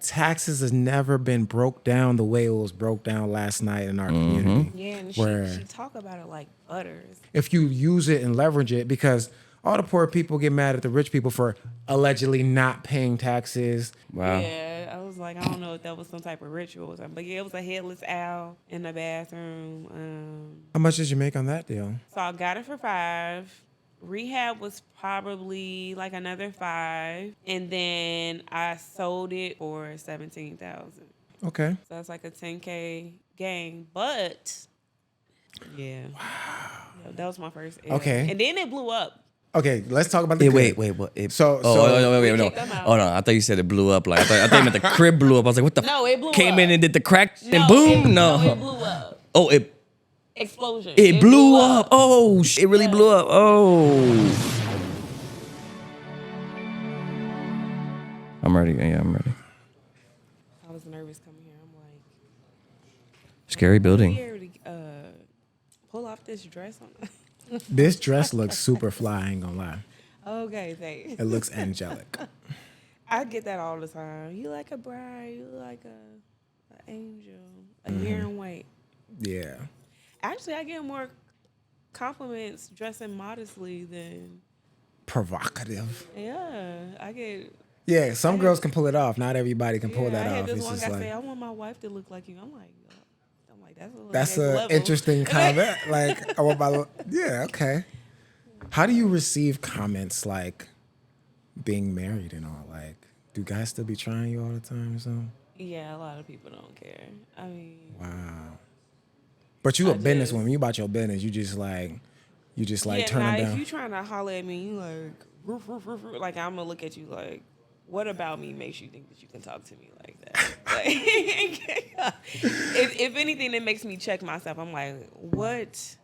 taxes has never been broke down the way it was broke down last night in our community. Yeah, and where she talk about it like butters. if you use it and leverage it, because all the poor people get mad at the rich people for allegedly not paying taxes. Wow. Yeah, I was like, I don't know if that was some type of ritual or something. But yeah, it was a headless owl in the bathroom. How much did you make on that deal? So I got it for $5. Rehab was probably like another $5. And then I sold it for $17,000. Okay. So that's like a $10K gain. But yeah. Wow. Yeah, that was my first L. Okay. And then it blew up. Okay, let's talk about the Wait, good. what? Wait, no. kicked them out. Oh no, I thought you said it blew up. Like I thought you meant the crib blew up. I was like, what the? No, it blew Came up. in and did the crack and No, boom. it blew up. Oh, it Explosion. blew up. Oh, it really blew up. Oh. I'm ready. Yeah, I'm ready. I was nervous coming here. I'm like, Scary building. here to pull off this dress on. This dress looks super fly, I ain't gonna lie. Okay, thanks. It looks angelic. I get that all the time. You like a bride, you like an angel, a year in white. Yeah. Actually, I get more compliments dressing modestly than Provocative. I get. Yeah, some girls can pull it off. Not everybody can pull that I had off. this It's one just guy like, say, "I want my wife to look like you." I'm like, that's a an interesting comment. Like, I want my, yeah, okay. How do you receive comments like being married and all? Like, do guys still be trying you all the time or something? Yeah, a lot of people don't care. I mean, Wow. But you a businesswoman. You about your business. You just like turn them down. If you trying to holler at me, you like, roof, roof, roof, roof, like I'm gonna look at you like, what about me makes you think that you can talk to me like that? Like, if anything, that makes me check myself. I'm like, what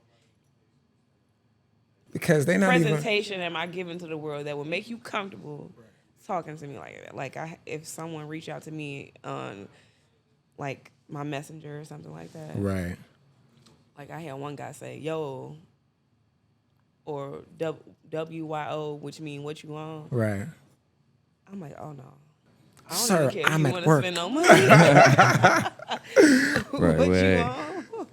Because they not even. presentation am I giving to the world that would make you comfortable talking to me like that? Like, if someone reached out to me on like my messenger or something like that, Right. like I had one guy say, "Yo," or WYO, which mean what you on? Right. I'm like, oh no. I don't Sir, even care if I'm you at want work. to spend no money. What you on?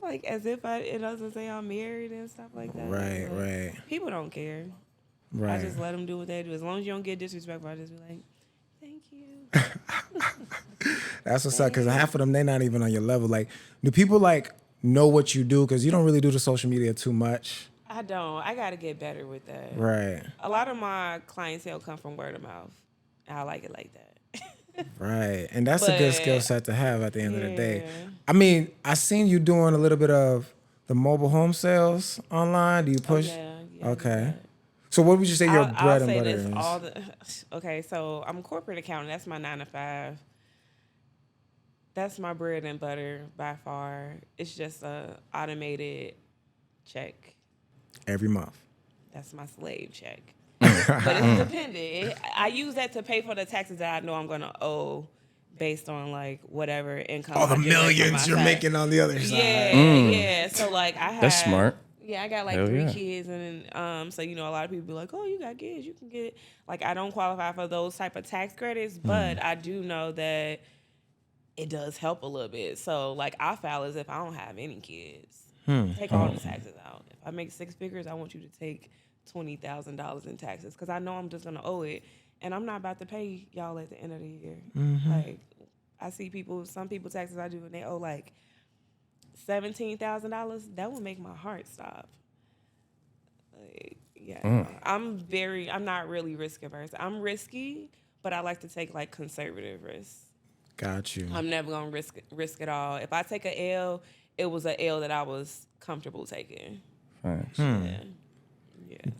Like as if it doesn't say I'm married and stuff like that. Right, Like, right. People don't care. Right. I just let them do what they do. As long as you don't get disrespectful, I just be like, thank you. That's what's up. Because half of them, they not even on your level. Like, do people like know what you do? Because you don't really do the social media too much. I don't. I got to get better with that. Right. A lot of my clientele come from word of mouth. And I like it like that. Right. And that's a good But, skill set to have at the end of the day. yeah. I mean, I seen you doing a little bit of the mobile home sales online. Do you push? Yeah, Okay. So what would you say your bread and butter is? Okay, so I'm a corporate accountant. That's my 9 to 5. That's my bread and butter by far. It's just a automated check. Every month. That's my slave check. But it's dependent. I use that to pay for the taxes that I know I'm gonna owe based on like whatever income. All the I generate from millions my you're side. making on the other side. Yeah. So like I have. That's smart. Yeah, I got like Hell 3 yeah. kids, and so you know a lot of people be like, "Oh, you got kids, you can get it." Like I don't qualify for those type of tax credits, but I do know that it does help a little bit. So like I file as if I don't have any kids. Take all the taxes out. If I make 6 figures, I want you to take $20,000 in taxes because I know I'm just gonna owe it, and I'm not about to pay y'all at the end of the year. Like I see some people taxes I do, and they owe like $17,000. That would make my heart stop. Like, yeah, I'm not really risk averse. I'm risky, but I like to take like conservative risks. Got you. I'm never gonna risk it all. If I take a L, it was a L that I was comfortable taking. Thanks. Yeah.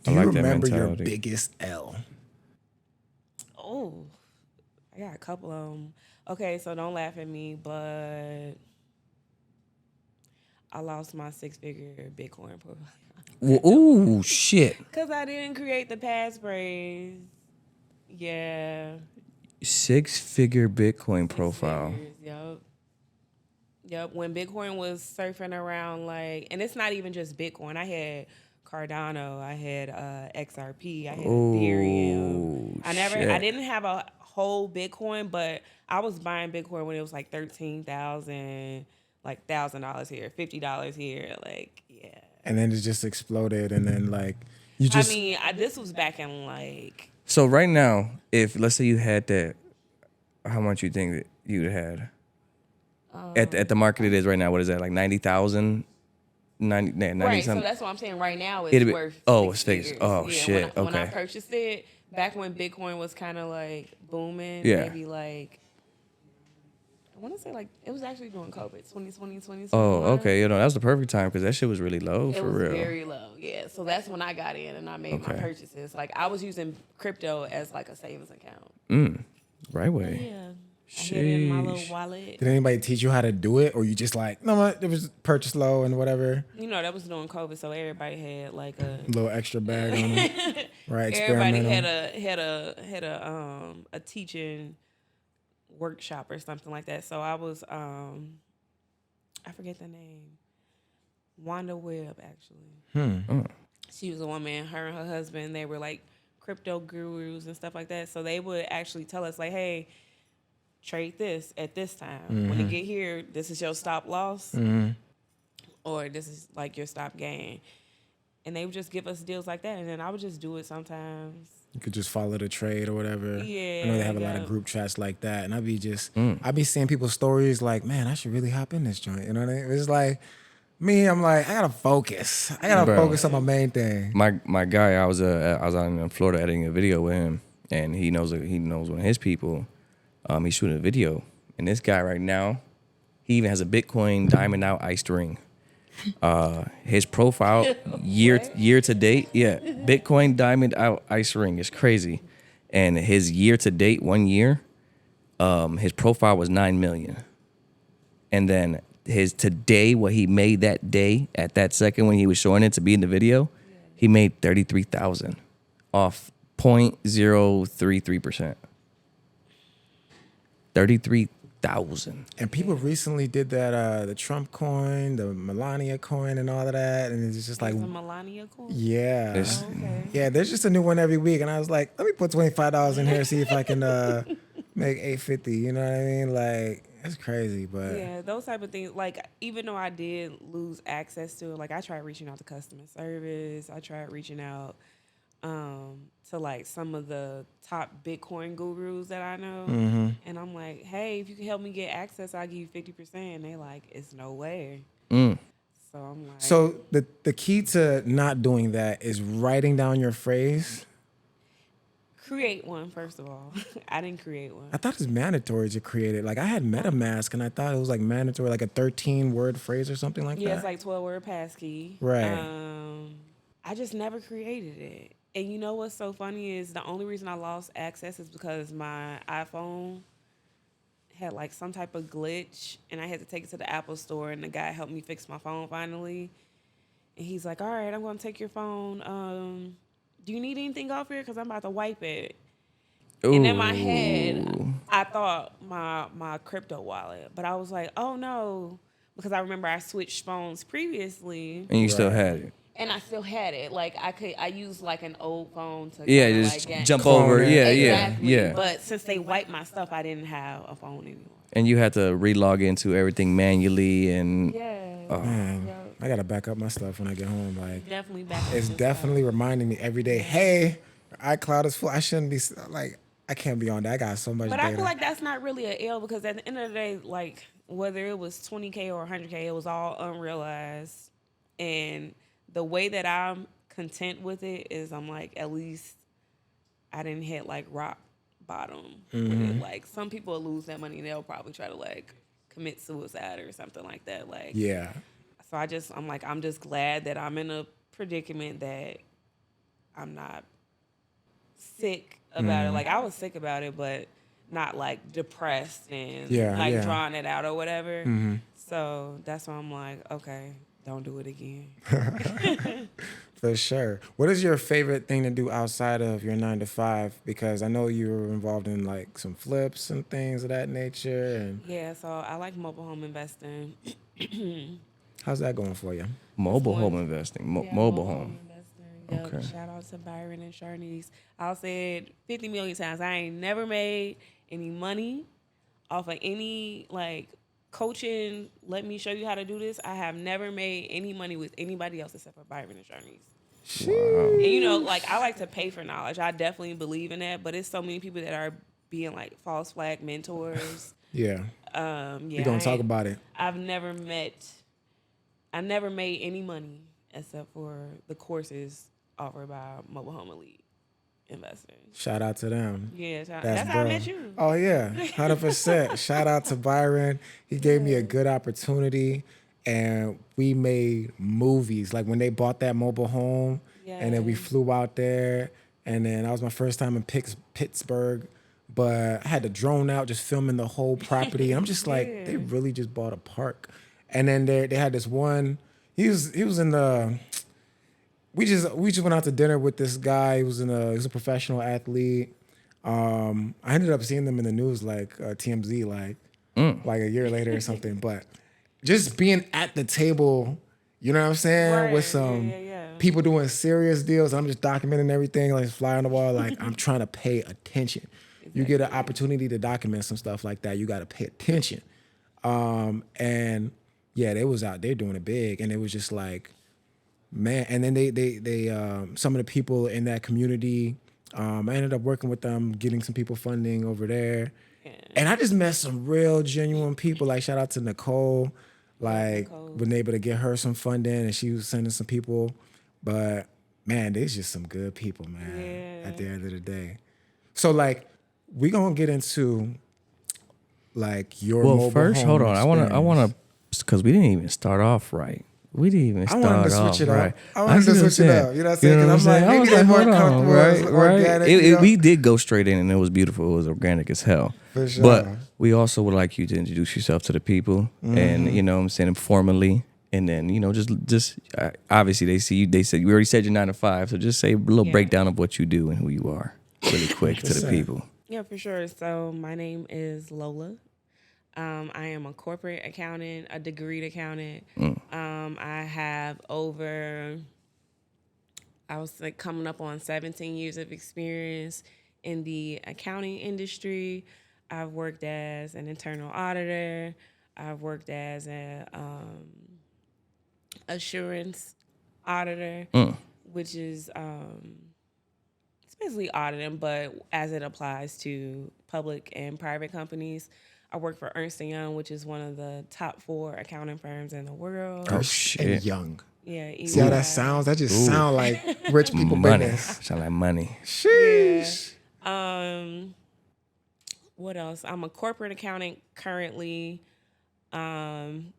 Do I you like that remember your mentality. biggest L? Oh, I got a couple of them. Okay, so don't laugh at me, but I lost my 6-figure Bitcoin portfolio. Ooh, shit. Because I didn't create the passphrase. Yeah. 6-figure Bitcoin profile. Yep. When Bitcoin was surfing around, like, and it's not even just Bitcoin. I had Cardano, I had XRP, I had Ethereum. Shit. I didn't have a whole Bitcoin, but I was buying Bitcoin when it was like 13,000, like $1,000 here, $50 here, like yeah. And then it just exploded, and then like you just. I mean, this was back in like. So right now, if let's say you had that, how much you think that you had at the market it is right now? What is that, like 90,000? 90 Right, so something? that's what I'm saying. Right now, It'd it's be- worth. oh, six it's fixed. figures. Oh, shit, When I okay. purchased it, back when Bitcoin was kind of like booming, Yeah. maybe like I want to say like it was actually during COVID, 2020, 2021. Oh, okay. You know, that was the perfect time because that shit was really low It for was real. very low, yeah. So that's when I got in and I made my Okay. purchases. Like I was using crypto as like a savings account. Right way. Yeah, I had it in my little Sheesh. wallet. Did anybody teach you how to do it, or you just like no? What? It was purchase low and whatever. You know, that was during COVID, so everybody had like a Little extra bag on them. Right. everybody Experimental. had a teaching workshop or something like that. So I was I forget the name. Wanda Webb actually. She was a woman, her and her husband, they were like crypto gurus and stuff like that. So they would actually tell us like, hey, trade this at this time. When you get here, this is your stop loss or this is like your stop gain. And they would just give us deals like that. And then I would just do it sometimes. You could just follow the trade or whatever. Yeah, I know they have a lot of group chats like that, and I'd be seeing people's stories like, man, I should really hop in this joint. You know what I mean? It's like me, I'm like, I gotta focus. I gotta Bro. focus on my main thing. My guy, I was out in Florida editing a video with him, and he knows one of his people. He's shooting a video, and this guy right now, he even has a Bitcoin diamond out iced ring. His profile year to date, yeah, Bitcoin diamond out ice ring is crazy, and his year to date 1 year, his profile was 9 million, and then his today what he made that day at that second when he was showing it to be in the video, he made 33,000 off 0.033%. 33,000. And people recently did that, the Trump coin, the Melania coin, and all of that, and it's just like, The Melania coin? yeah, It's- Okay. yeah. There's just a new one every week, and I was like, let me put $25 in here, see if I can make $850. You know what I mean? Like, it's crazy, but Yeah, those type of things. Like, even though I did lose access to it, like, I tried reaching out to customer service. I tried reaching out to, like, some of the top Bitcoin gurus that I know. And I'm like, hey, if you can help me get access, I'll give you 50%. And they like, it's no way. So I'm like. So the key to not doing that is writing down your phrase. Create one, first of all. I didn't create one. I thought it was mandatory to create it. Like I had MetaMask, and I thought it was like mandatory, like a 13-word phrase or something like Yeah, that. it's like 12-word passkey. Right. I just never created it. And you know what's so funny is the only reason I lost access is because my iPhone had like some type of glitch, and I had to take it to the Apple store, and the guy helped me fix my phone finally. And he's like, all right, I'm going to take your phone. Do you need anything off here? Because I'm about to wipe it. And in my head, I thought my crypto wallet. But I was like, oh, no. Because I remember I switched phones previously. And you still had it. And I still had it. Like, I used like an old phone to Yeah, kinda, just like, jump Clone over. it. Yeah, Exactly. yeah. But since they wiped my stuff, I didn't have a phone anymore. And you had to re-log into everything manually, and Yeah. Man, I gotta back up my stuff when I get home. Like Definitely back. it's definitely reminding me every day. Hey, iCloud is full. I shouldn't be like. I can't be on that. I got so much But data. I feel like that's not really an L because at the end of the day, like whether it was 20K or 100K, it was all unrealized. And the way that I'm content with it is I'm like, at least I didn't hit like rock bottom with it. Like some people will lose that money and they'll probably try to like commit suicide or something like that. Like, yeah. so I'm just glad that I'm in a predicament that I'm not sick about it. Like I was sick about it, but not like depressed and Yeah. drawing it out or whatever. So that's why I'm like, okay, don't do it again. For sure. What is your favorite thing to do outside of your 9 to 5? Because I know you were involved in like some flips and things of that nature. And Yeah, so I like mobile home investing. how's that going for you? mobile home investing. Yeah, Mobile home. investing, Yep. Okay. Shout out to Byron and Sharnice. I'll say it 50 million times. I ain't never made any money off of any like coaching. Let me show you how to do this. I have never made any money with anybody else except for Byron and Sharnice. Wow. And you know, like I like to pay for knowledge. I definitely believe in that. But it's so many people that are being like false flag mentors. Yeah. Yeah, We're going to talk about it. I never made any money except for the courses offered by Mobile Home Elite Investing. Shout out to them. Yeah, that's That's how I bro. met you. Oh, yeah. 100%. Shout out to Byron. He gave me a good opportunity. And we made movies. Like when they bought that mobile home. And then we flew out there. And then that was my first time in Pittsburgh. But I had the drone out just filming the whole property. I'm just like, they really just bought a park. And then they had this one. He was in the. We just went out to dinner with this guy. He was a professional athlete. I ended up seeing them in the news like TMZ like a year later or something. But just being at the table, you know what I'm saying, Right. with some Yeah. people doing serious deals. I'm just documenting everything, like fly on the wall. Like I'm trying to pay attention. You get an opportunity to document some stuff like that, you got to pay attention. And yeah, they was out there doing it big, and it was just like, man. And then they some of the people in that community, I ended up working with them, getting some people funding over there. Yeah. And I just met some real genuine people. Like shout out to Nicole, like been able to get her some funding, and she was sending some people. But man, there's just some good people, man. At the end of the day, so like we gonna get into like your mobile first, home hold on. experience. I want to, because we didn't even start off right. We didn't even start off right. I wanted to switch it up. I wanted to switch it up. You know what I'm saying? Because I'm like, maybe they're more comfortable, right? organic. You know? We did go straight in, and it was beautiful. It was organic as hell. For sure. But we also would like you to introduce yourself to the people, and you know what I'm saying, formally. And then, you know, just obviously they see you. They said you already said you're 9 to 5, so just say a little breakdown of what you do and who you are, really quick to the people. Yeah, for sure. So my name is Lola. I am a corporate accountant, a degreed accountant. I have I was like coming up on 17 years of experience in the accounting industry. I've worked as an internal auditor. I've worked as an assurance auditor, which is it's basically auditing, but as it applies to public and private companies. I work for Ernst & Young, which is one of the top 4 accounting firms in the world. Oh, shit. And Young. Yeah. See how that sounds? That just sound like rich people Money. business. Sound like money. Sheesh. Yeah. What else? I'm a corporate accountant currently. And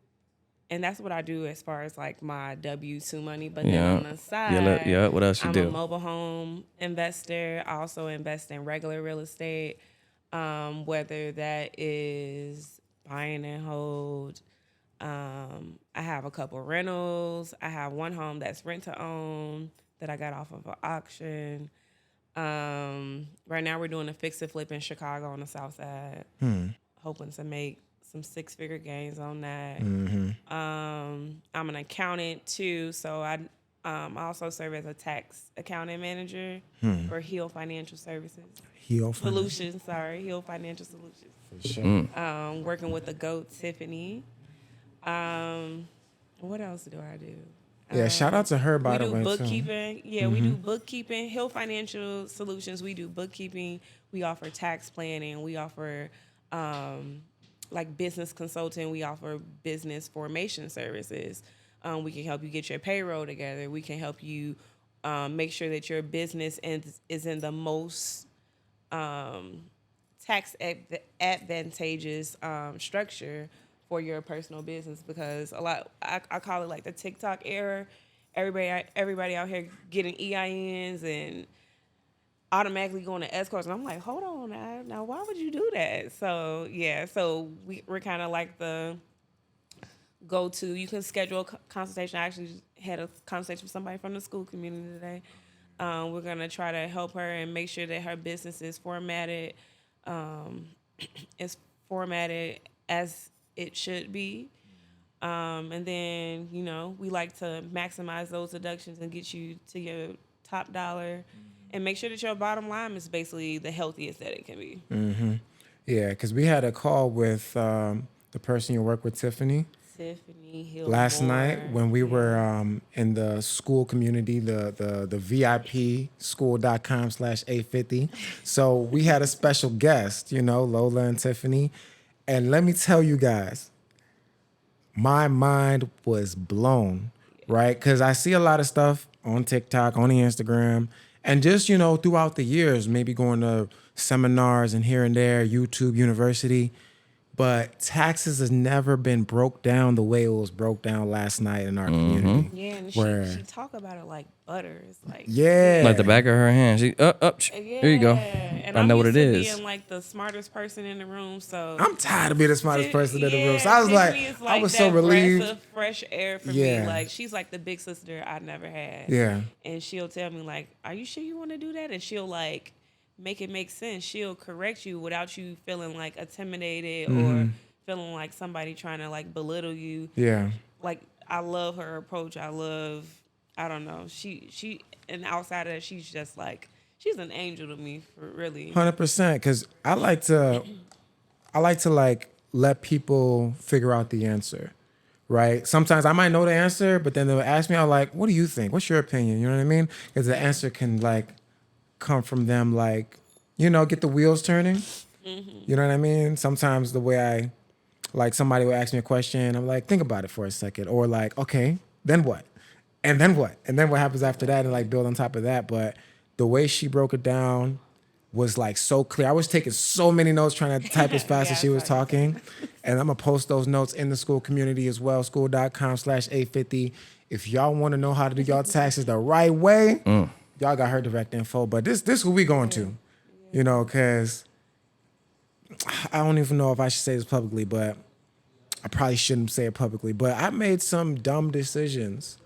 that's what I do as far as like my W-2 money. But then on the side, what else you do? I'm a mobile home investor. I also invest in regular real estate, whether that is buying and hold. I have a couple rentals. I have one home that's rent to own that I got off of an auction. Right now we're doing a fix and flip in Chicago on the south side. Hoping to make some 6-figure gains on that. I'm an accountant too, so I also serve as a tax accounting manager for Hill Financial Services. Hill Financial Solutions. For sure. Working with the GOAT Tiffany. What else do I do? Yeah, shout out to her, by the way. We do bookkeeping. Yeah, we do bookkeeping. Hill Financial Solutions, we do bookkeeping. We offer tax planning. We offer like business consulting. We offer business formation services. We can help you get your payroll together. We can help you make sure that your business is in the most tax advantageous structure for your personal business, because I call it like the TikTok era. Everybody out here getting EINs and automatically going to S corps, and I'm like, hold on now, why would you do that? So yeah, so we're kind of like the go-to. You can schedule a consultation. I actually had a conversation with somebody from the school community today. We're gonna try to help her and make sure that her business is formatted as it should be. And then, you know, we like to maximize those deductions and get you to top dollar, and make sure that your bottom line is basically the healthiest that it can be. Yeah, because we had a call with the person you work with, Tiffany, last night when we were in the school community, the VIP school.com/850. So we had a special guest, Lola and Tiffany. And let me tell you guys, my mind was blown, right? Because I see a lot of stuff on TikTok, on the Instagram, and just, throughout the years, maybe going to seminars and here and there, YouTube University. But taxes has never been broke down the way it was broke down last night in our community. Yeah, and she talk about it like butter. It's like like the back of her hand. She there you go. And I know what it is. Being like the smartest person in the room, so I'm tired of being the smartest person in the room. So I was I was so relieved. Breath of fresh air for me. Like she's like the big sister I never had. Yeah, and she'll tell me like, "Are you sure you want to do that?" And she'll like make it make sense. She'll correct you without you feeling like intimidated or feeling like somebody trying to like belittle you. Yeah. Like I love her approach. I don't know. She and outside of that, she's just like, she's an angel to me for really. 100%. Because I like to like let people figure out the answer. Right. Sometimes I might know the answer, but then they'll ask me, I'm like, what do you think? What's your opinion? You know what I mean? Because the answer can like come from them, like, get the wheels turning. You know what I mean? Sometimes the way like somebody will ask me a question, I'm like, think about it for a second. Or like, okay, then what? And then what? And then what happens after that, and like build on top of that. But the way she broke it down was like so clear. I was taking so many notes trying to type as fast as she was talking. And I'm going to post those notes in the school community as well, school.com/850. If y'all want to know how to do y'all taxes the right way, y'all got her direct info. But this who we going to, because I don't even know if I should say this publicly, but I probably shouldn't say it publicly. But I made some dumb decisions.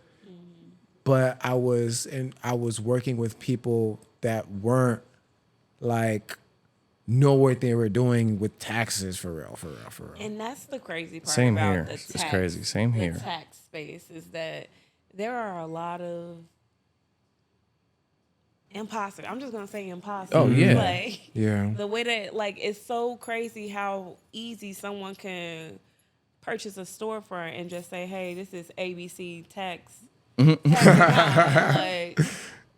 But I was working with people that weren't like know what they were doing with taxes for real. And that's the crazy part Same about here. the tax. It's crazy. Same here. The tax space is that there are a lot of imposter. I'm just gonna say imposter. Oh yeah. Like Yeah. the way that like it's so crazy how easy someone can purchase a storefront and just say, hey, this is ABC tax. Like,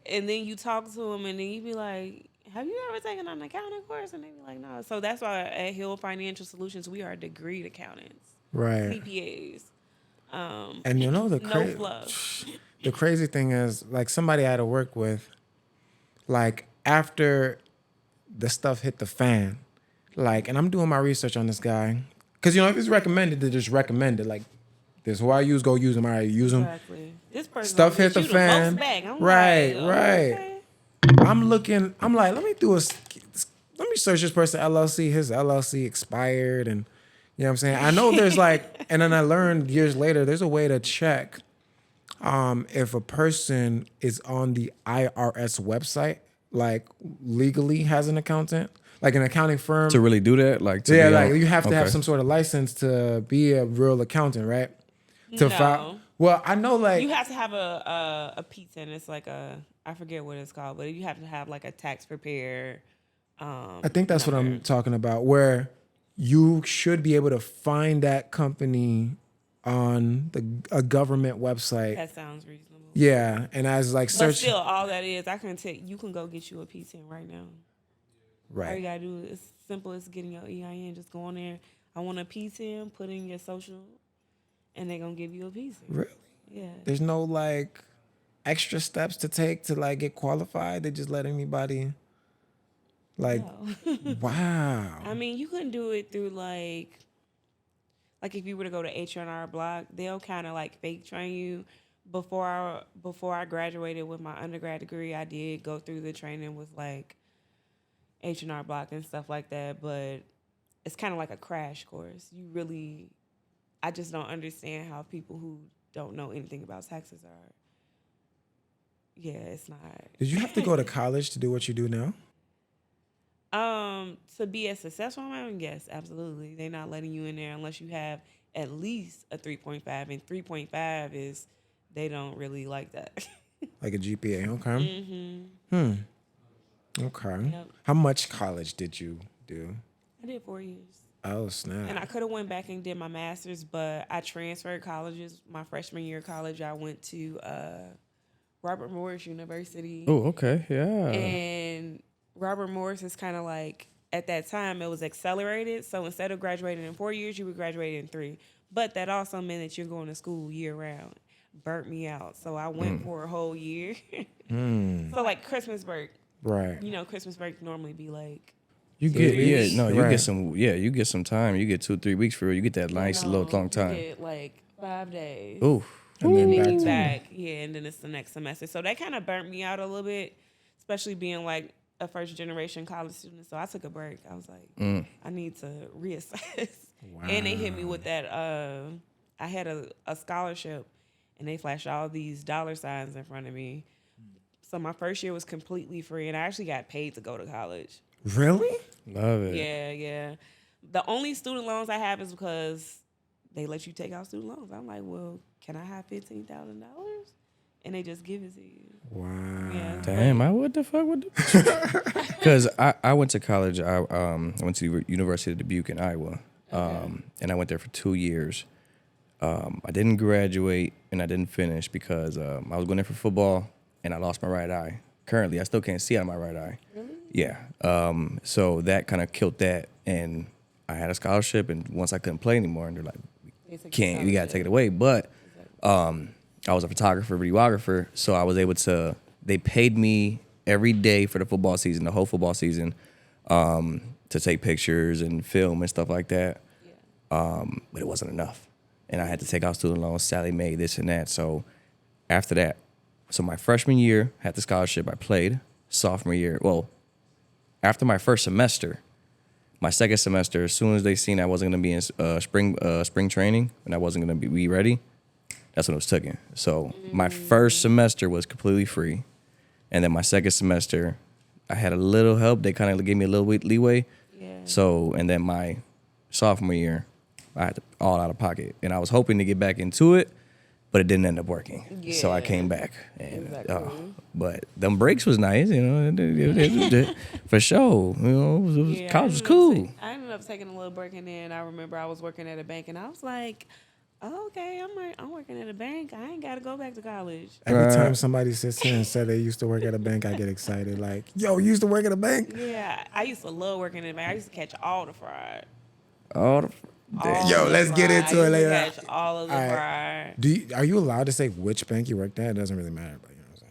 and then you talk to them and then you be like, have you ever taken an accounting course? And they be like, no. So that's why at Hill Financial Solutions, we are degreed accountants. Right. CPAs. And no fluff. The crazy thing is, like, somebody I had to work with, like, after the stuff hit the fan, like, and I'm doing my research on this guy. Because, if it's recommended, to just recommend it. Like, this is who I use, go use them. All right, use them. Exactly. This person Stuff hit the fan. Right. Okay. I'm like, let me search this person LLC. His LLC expired, and you know what I'm saying? I know there's like, and then I learned years later, there's a way to check if a person is on the IRS website, like legally has an accountant, like an accounting firm. To really do that? Like you have to have some sort of license to be a real accountant, right? No. Well, I know, like, you have to have a PTIN. It's like I forget what it's called, but you have to have like a tax preparer. I think that's what I'm talking about, where you should be able to find that company on a government website. That sounds reasonable. Yeah, and as like search. But still, all that is, I can tell you can go get you a PTIN right now. Right. All you gotta do is simple as getting your EIN. Just go on there. I want a PTIN. Put in your social. And they're gonna give you a piece. Really? Yeah. There's no like extra steps to take to like get qualified. They just let anybody like No. Wow. I mean, you couldn't do it through like if you were to go to H&R Block, they'll kind of like fake train you. Before I graduated with my undergrad degree, I did go through the training with like H&R Block and stuff like that, but it's kind of like a crash course. I just don't understand how people who don't know anything about taxes are. Yeah, it's not. Did you have to go to college to do what you do now? To be a successful woman, yes, absolutely. They're not letting you in there unless you have at least a 3.5, and 3.5 is they don't really like that. Like a GPA, okay. Okay. Yep. How much college did you do? I did 4 years. Oh, snap. And I could have went back and did my master's, but I transferred colleges. My freshman year of college, I went to Robert Morris University. Oh, okay, yeah. And Robert Morris is kind of like, at that time, it was accelerated. So instead of graduating in 4 years, you would graduate in 3. But that also meant that you're going to school year round. Burnt me out. So I went for a whole year. So like Christmas break. Right. You know, Christmas break normally be like, You get you Right. get some time. You get 2-3 weeks for real. You get that nice little long time. You get like 5 days. Ooh. And then back And to back, and then it's the next semester. So that kind of burnt me out a little bit, especially being like a first generation college student. So I took a break. I was like, I need to reassess. And they hit me with that. I had a scholarship, and they flashed all these dollar signs in front of me. So my first year was completely free, and I actually got paid to go to college. Really? Love it. Yeah. The only student loans I have is because they let you take out student loans. I'm like, well, can I have $15,000? And they just give it to you. Wow. Yeah. Damn, what the fuck would? Because I went to college. I went to University of Dubuque in Iowa, and I went there for 2 years. I didn't graduate and I didn't finish because I was going there for football and I lost my right eye. Currently, I still can't see out of my right eye. Really? Yeah. So that kind of killed that, and I had a scholarship, and once I couldn't play anymore, and they're like, we gotta take it away. But I was a photographer, videographer, so I was able to. They paid me every day for the football season, the whole football season, to take pictures and film and stuff like that. Yeah. But it wasn't enough, and I had to take out student loans, Sally Mae, this and that. So after that, so my freshman year had the scholarship. I played. Sophomore year, well, after my first semester, my second semester, as soon as they seen I wasn't gonna be in spring training and I wasn't gonna be ready, that's when it was taken. So my first semester was completely free, and then my second semester, I had a little help. They kind of gave me a little leeway. Yeah. So, and then my sophomore year, I had to all out of pocket, and I was hoping to get back into it, but it didn't end up working. Yeah. So I came back, and Exactly. but them breaks was nice, you know, for sure. You know, Yeah, college was cool. I ended up taking a little break, and then I remember I was working at a bank, and I was like, oh, okay, I'm working at a bank. I ain't got to go back to college. Every time somebody sits here and said they used to work at a bank, I get excited. Like, yo, you used to work at a bank? Yeah, I used to love working at a bank. I used to catch all the fraud. Yo, let's get into it later. Catch all of the All right. fraud. Are you allowed to say which bank you worked at? It doesn't really matter, but you know what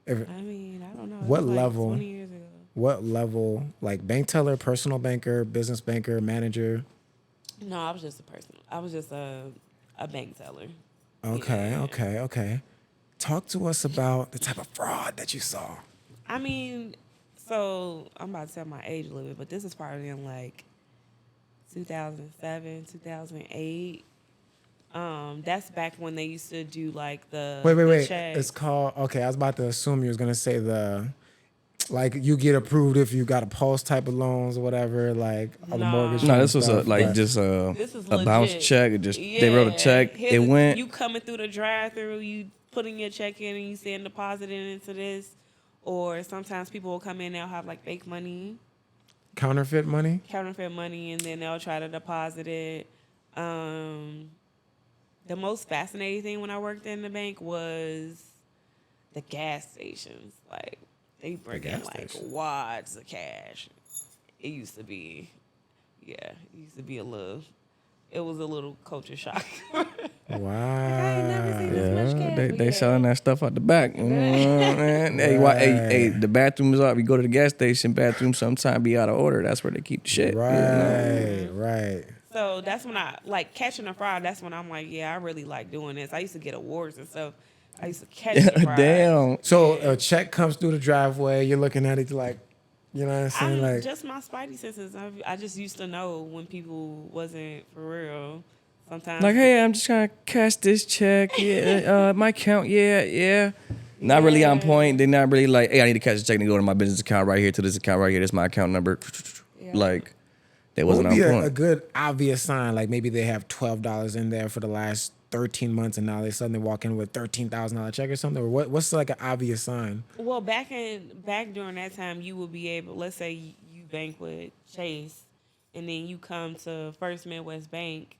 I'm saying. I mean, I don't know. It What was like level? 20 years ago. What level, like bank teller, personal banker, business banker, manager? No, I was just a person. I was just a bank teller. Okay, Yeah. okay. Talk to us about the type of fraud that you saw. I mean, so I'm about to tell my age a little bit, but this is probably in like 2007, 2008. That's back when they used to do like the Wait. the check. It's called, okay, I was about to assume you was going to say like you get approved if you got a pulse type of loans or whatever, like all the Nah. mortgage. No, and this was stuff, but- This is a bounce legit. check. It just they wrote a check. Here's It went. You coming through the drive-through, you putting your check in, and you saying deposit it into this. Or sometimes people will come in, they'll have like fake money, Counterfeit money? counterfeit money, and then they'll try to deposit it. The most fascinating thing when I worked in the bank was the gas stations. Like they bring in gas like station. wads of cash. It used to be it was a little culture shock. Wow. I ain't never seen this much cash. They selling that stuff out the back. You know what I mean? Hey, the bathrooms are. We go to the gas station. Bathrooms sometimes be out of order. That's where they keep the shit. Right. So that's when I like catching a fraud. That's when I'm like, yeah, I really like doing this. I used to get awards and stuff. I used to catch the fraud. Damn. So a check comes through the driveway. You're looking at it like, you know what I'm saying? Like, Just my spidey senses. I just used to know when people wasn't for real. Sometimes Like, hey, I'm just trying to cash this check. Yeah, my account. Yeah. Not really on point. They're not really like, hey, I need to cash a check and go to my business account right here to this account right here. This is my account number. Yeah. Like, they what wasn't would be on a point. good obvious sign? Like maybe they have $12 in there for the last 13 months and now they suddenly walk in with $13,000 check or something? Or what's like an obvious sign? Well, back during that time, you would be able. Let's say you bank with Chase, and then you come to First Midwest Bank.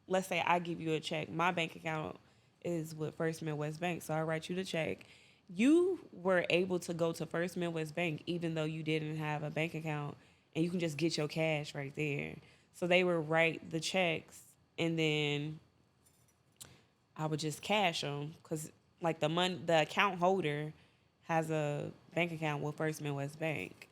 Let's say I give you a check. My bank account is with First Midwest Bank, so I write you the check. You were able to go to First Midwest Bank even though you didn't have a bank account, and you can just get your cash right there. So they would write the checks, and then I would just cash them because, like, the account holder has a bank account with First Midwest Bank.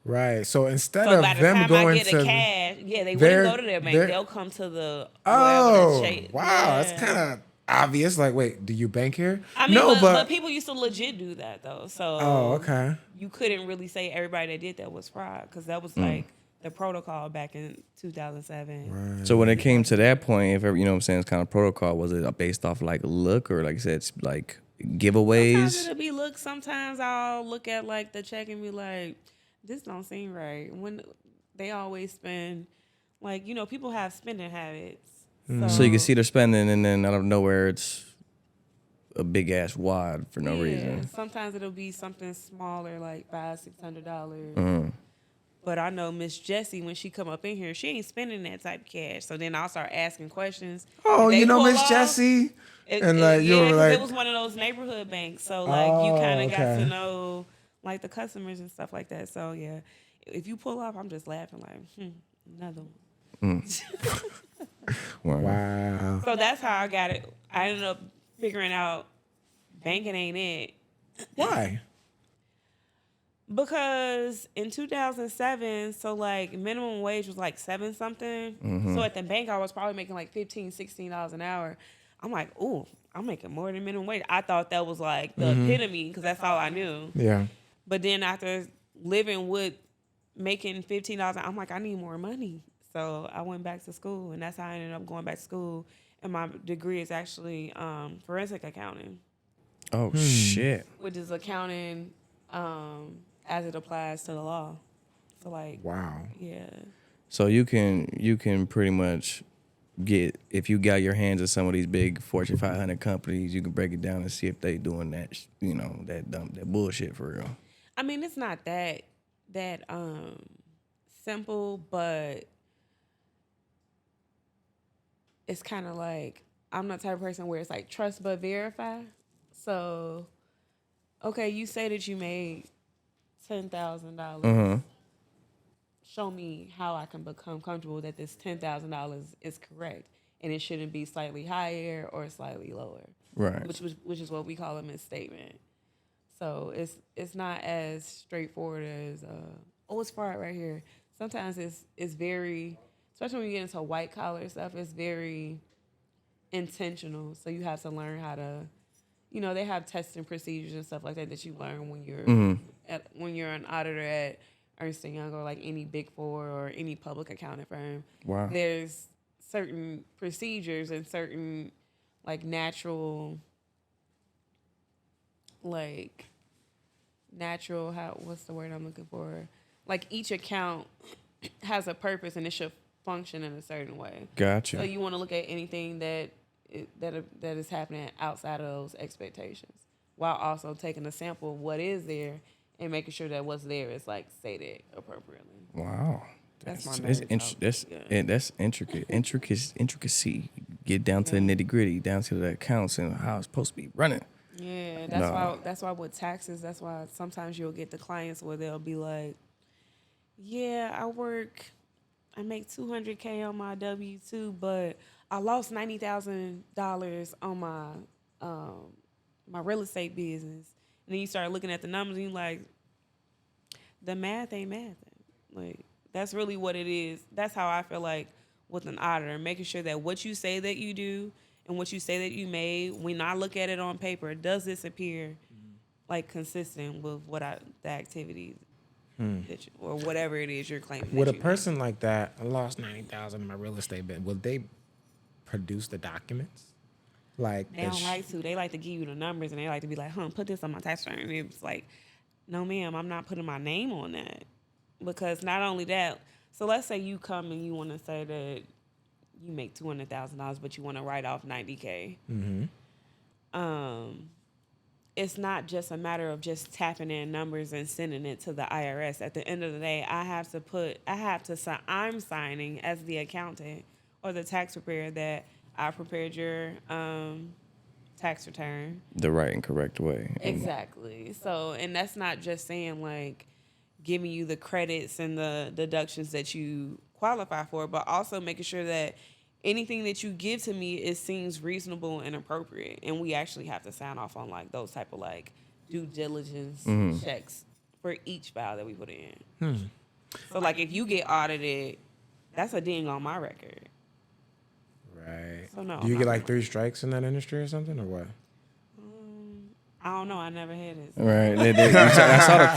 Right. So instead So of by the them time going I get to the cash, they wouldn't go to their bank. They'll come to the wow, Yeah. that's kind of obvious. Like, wait, do you bank here? I mean, no, but people used to legit do that though. So okay. You couldn't really say everybody that did that was fraud because that was like the protocol back in 2007. So when it came to that point, if ever, you know what I'm saying, it's kind of protocol, was it based off like look or like I said, it's like giveaways? Sometimes it'll be look. Sometimes I'll look at like the check and be like, this don't seem right. When they always spend, like, you know, people have spending habits. So you can see they're spending, and then out of nowhere, it's a big ass wad for no reason. Sometimes it'll be something smaller, like $500-$600. But I know Miss Jessie, when she come up in here, she ain't spending that type of cash. So then I'll start asking questions. Oh, you know Miss off, Jessie, and like you were like, it was one of those neighborhood banks. So like you kind of got to know like the customers and stuff like that. So yeah, if you pull off, I'm just laughing like, another one. Wow. So that's how I got it. I ended up figuring out banking ain't it. Why? Because in 2007, so like minimum wage was like 7 something. So at the bank, I was probably making like $15, $16 an hour. I'm like, ooh, I'm making more than minimum wage. I thought that was like the epitome because that's all I knew. Yeah. But then after living with making $15, I'm like, I need more money. So I went back to school, and that's how I ended up going back to school. And my degree is actually forensic accounting. Oh shit! Which is accounting as it applies to the law. So like, wow. Yeah. So you can pretty much get, if you got your hands on some of these big Fortune 500 companies, you can break it down and see if they doing that, you know, that bullshit for real. I mean, it's not that simple, but it's kind of like, I'm not the type of person where it's like trust but verify. So, okay, you say that you made $10,000. Show me how I can become comfortable that this $10,000 is correct, and it shouldn't be slightly higher or slightly lower. Right. Which is what we call a misstatement. So it's not as straightforward as it's fraud right here. Sometimes it's very, especially when you get into white collar stuff, it's very intentional. So you have to learn how to, you know, they have testing procedures and stuff like that you learn when you're an auditor at Ernst & Young or like any Big Four or any public accounting firm. Wow. There's certain procedures and certain like natural, what's the word I'm looking for? Like each account has a purpose and it should function in a certain way. Gotcha. So you want to look at anything that is happening outside of those expectations, while also taking a sample of what is there and making sure that what's there is like stated appropriately. Wow. That's intricate. Intricacy. Get down to the nitty gritty, down to the accounts and how it's supposed to be running. Yeah, that's why with taxes, that's why sometimes you'll get the clients where they'll be like, yeah, I make $200K on my W-2, but I lost $90,000 on my real estate business. And then you start looking at the numbers and you're like, the math ain't mathing. Like, that's really what it is. That's how I feel like with an auditor, making sure that what you say that you do and what you say that you made, when I look at it on paper, does this appear like consistent with the activities or whatever it is you're claiming? With a person like that, I lost $90,000 in my real estate bit. Will they produce the documents? Like they don't like to. They like to give you the numbers and they like to be like, put this on my tax return. And it's like, no, ma'am, I'm not putting my name on that. Because not only that, so let's say you come and you want to say that you make $200,000, but you want to write off $90K. It's not just a matter of just tapping in numbers and sending it to the IRS. At the end of the day, I'm signing as the accountant or the tax preparer that I prepared your tax return the right and correct way. Exactly. So, and that's not just saying like giving you the credits and the deductions that you qualify for, but also making sure that anything that you give to me seems reasonable and appropriate. And we actually have to sign off on like those type of like due diligence checks for each file that we put in. So like if you get audited, that's a ding on my record. Right. So no. Do you get like 3 strikes in that industry or something, or what? I don't know. I never had it. Right. I saw the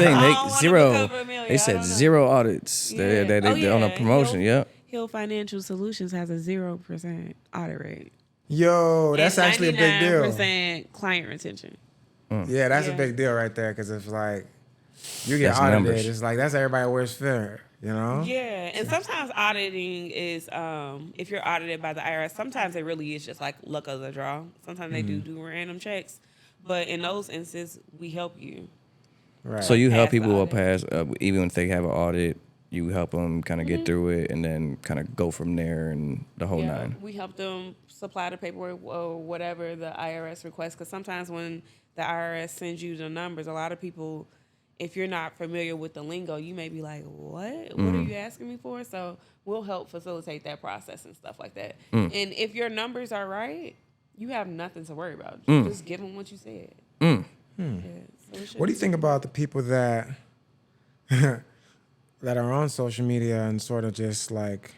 thing. They said 0 audits. Yeah. They on a promotion. Yep. Hill Financial Solutions has a 0% audit rate. Yo, that's and actually a big deal. 99% client retention. Yeah, that's a big deal right there, because it's like you get audited. Numbers. It's like that's everybody works fair, you know? Yeah, and sometimes auditing is, if you're audited by the IRS, sometimes it really is just like luck of the draw. Sometimes they do random checks, but in those instances, we help you. Right. So you help Pass the people audit. pass, even if they have an audit. You help them kind of get through it, and then kind of go from there and the whole nine. We help them supply the paperwork or whatever the IRS requests. Because sometimes when the IRS sends you the numbers, a lot of people, if you're not familiar with the lingo, you may be like, what? What are you asking me for? So we'll help facilitate that process and stuff like that. And if your numbers are right, you have nothing to worry about. Just give them what you said. Yeah, so What do you think about the people that that are on social media and sort of just like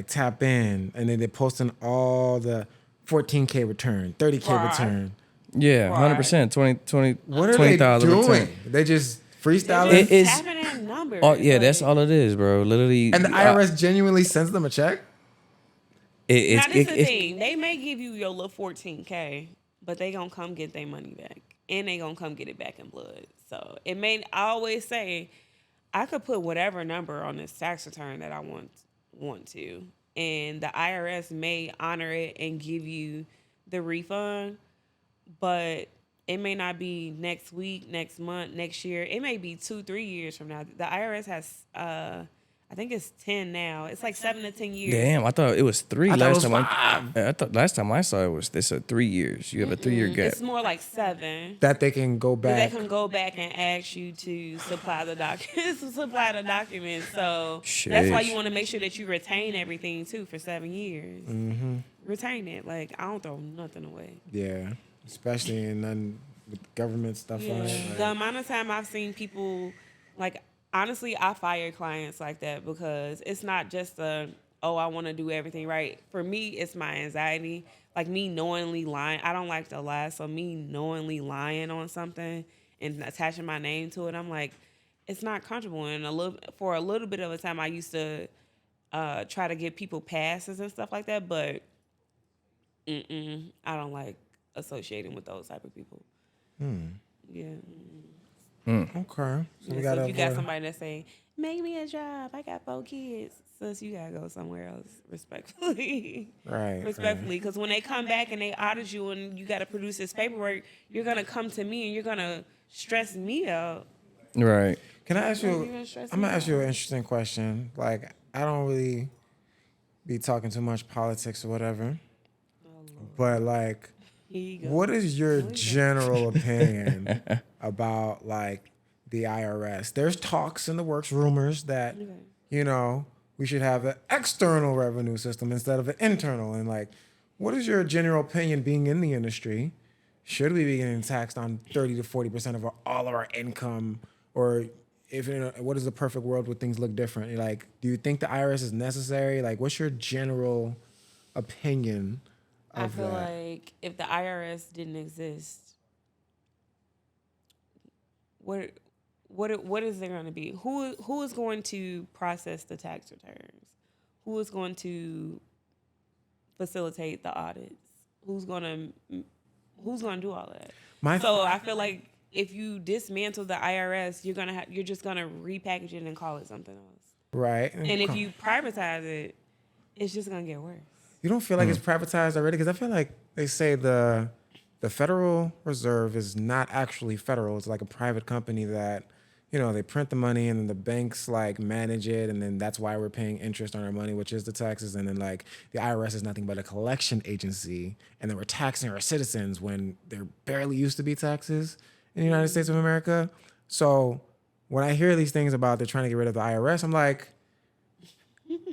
tap in, and then they're posting all the 14K return, 30K Right. return? Yeah, Right. 100%, 20, What are 20,000 they return. doing? They just freestyling? It is- tapping in numbers. Oh yeah, Like, that's all it is, bro. Literally. And the IRS genuinely sends them a check? Now, this is the thing. They may give you your little 14K, but they gonna come get their money back, and they gonna come get it back in blood. So it may. I always say, I could put whatever number on this tax return that I want to, and the IRS may honor it and give you the refund, but it may not be next week, next month, next year. It may be 2-3 years from now. The IRS has, I think it's 10 now. It's like 7 to 10 years. Damn, I thought it was 3 I thought it last was time. 5. I thought last time I saw it was they said 3 years. You have a 3-year gap. It's more like 7. That they can go They back. can go back and ask you to supply the documents. So that's why you want to make sure that you retain everything too for 7 years. Retain it. Like, I don't throw nothing away. Yeah, especially in none with government stuff on it. The Like, amount of time I've seen people, like, honestly, I fire clients like that because it's not just I want to do everything right. For me, it's my anxiety. Like, me knowingly lying. I don't like to lie, so me knowingly lying on something and attaching my name to it, I'm like, it's not comfortable. And for a little bit of a time, I used to try to give people passes and stuff like that, but I don't like associating with those type of people. Yeah. okay. So we So gotta if you got avoid- somebody that say, make me a job, I got 4 kids, sis, you gotta go somewhere else, respectfully. Right. Respectfully, because when they come back and they audit you and you got to produce this paperwork, you're going to come to me and you're going to stress me out. Right. Can I ask You're you? gonna stress I'm me gonna ask out. you an interesting question. Like, I don't really be talking too much politics or whatever, but like, Here you go. what is your general opinion about like the IRS? There's talks in the works, rumors that we should have an external revenue system instead of an internal. And like, what is your general opinion, being in the industry? Should we be getting taxed on 30 to 40% of all of our income, or what is the perfect world where things look different? Like, do you think the IRS is necessary? Like, what's your general opinion I of feel that? like if the IRS didn't exist, what is there going to be? Who is going to process the tax returns? Who is going to facilitate the audits? Who's going to do all that? So I feel like if you dismantle the IRS, you're just gonna repackage it and call it something else. Right. And if you privatize it, it's just gonna get worse. You don't feel like it's privatized already? Because I feel like they say the Federal Reserve is not actually federal. It's like a private company that, they print the money and then the banks like manage it, and then that's why we're paying interest on our money, which is the taxes. And then like the IRS is nothing but a collection agency, and then we're taxing our citizens when there barely used to be taxes in the United States of America. So when I hear these things about they're trying to get rid of the IRS, I'm like,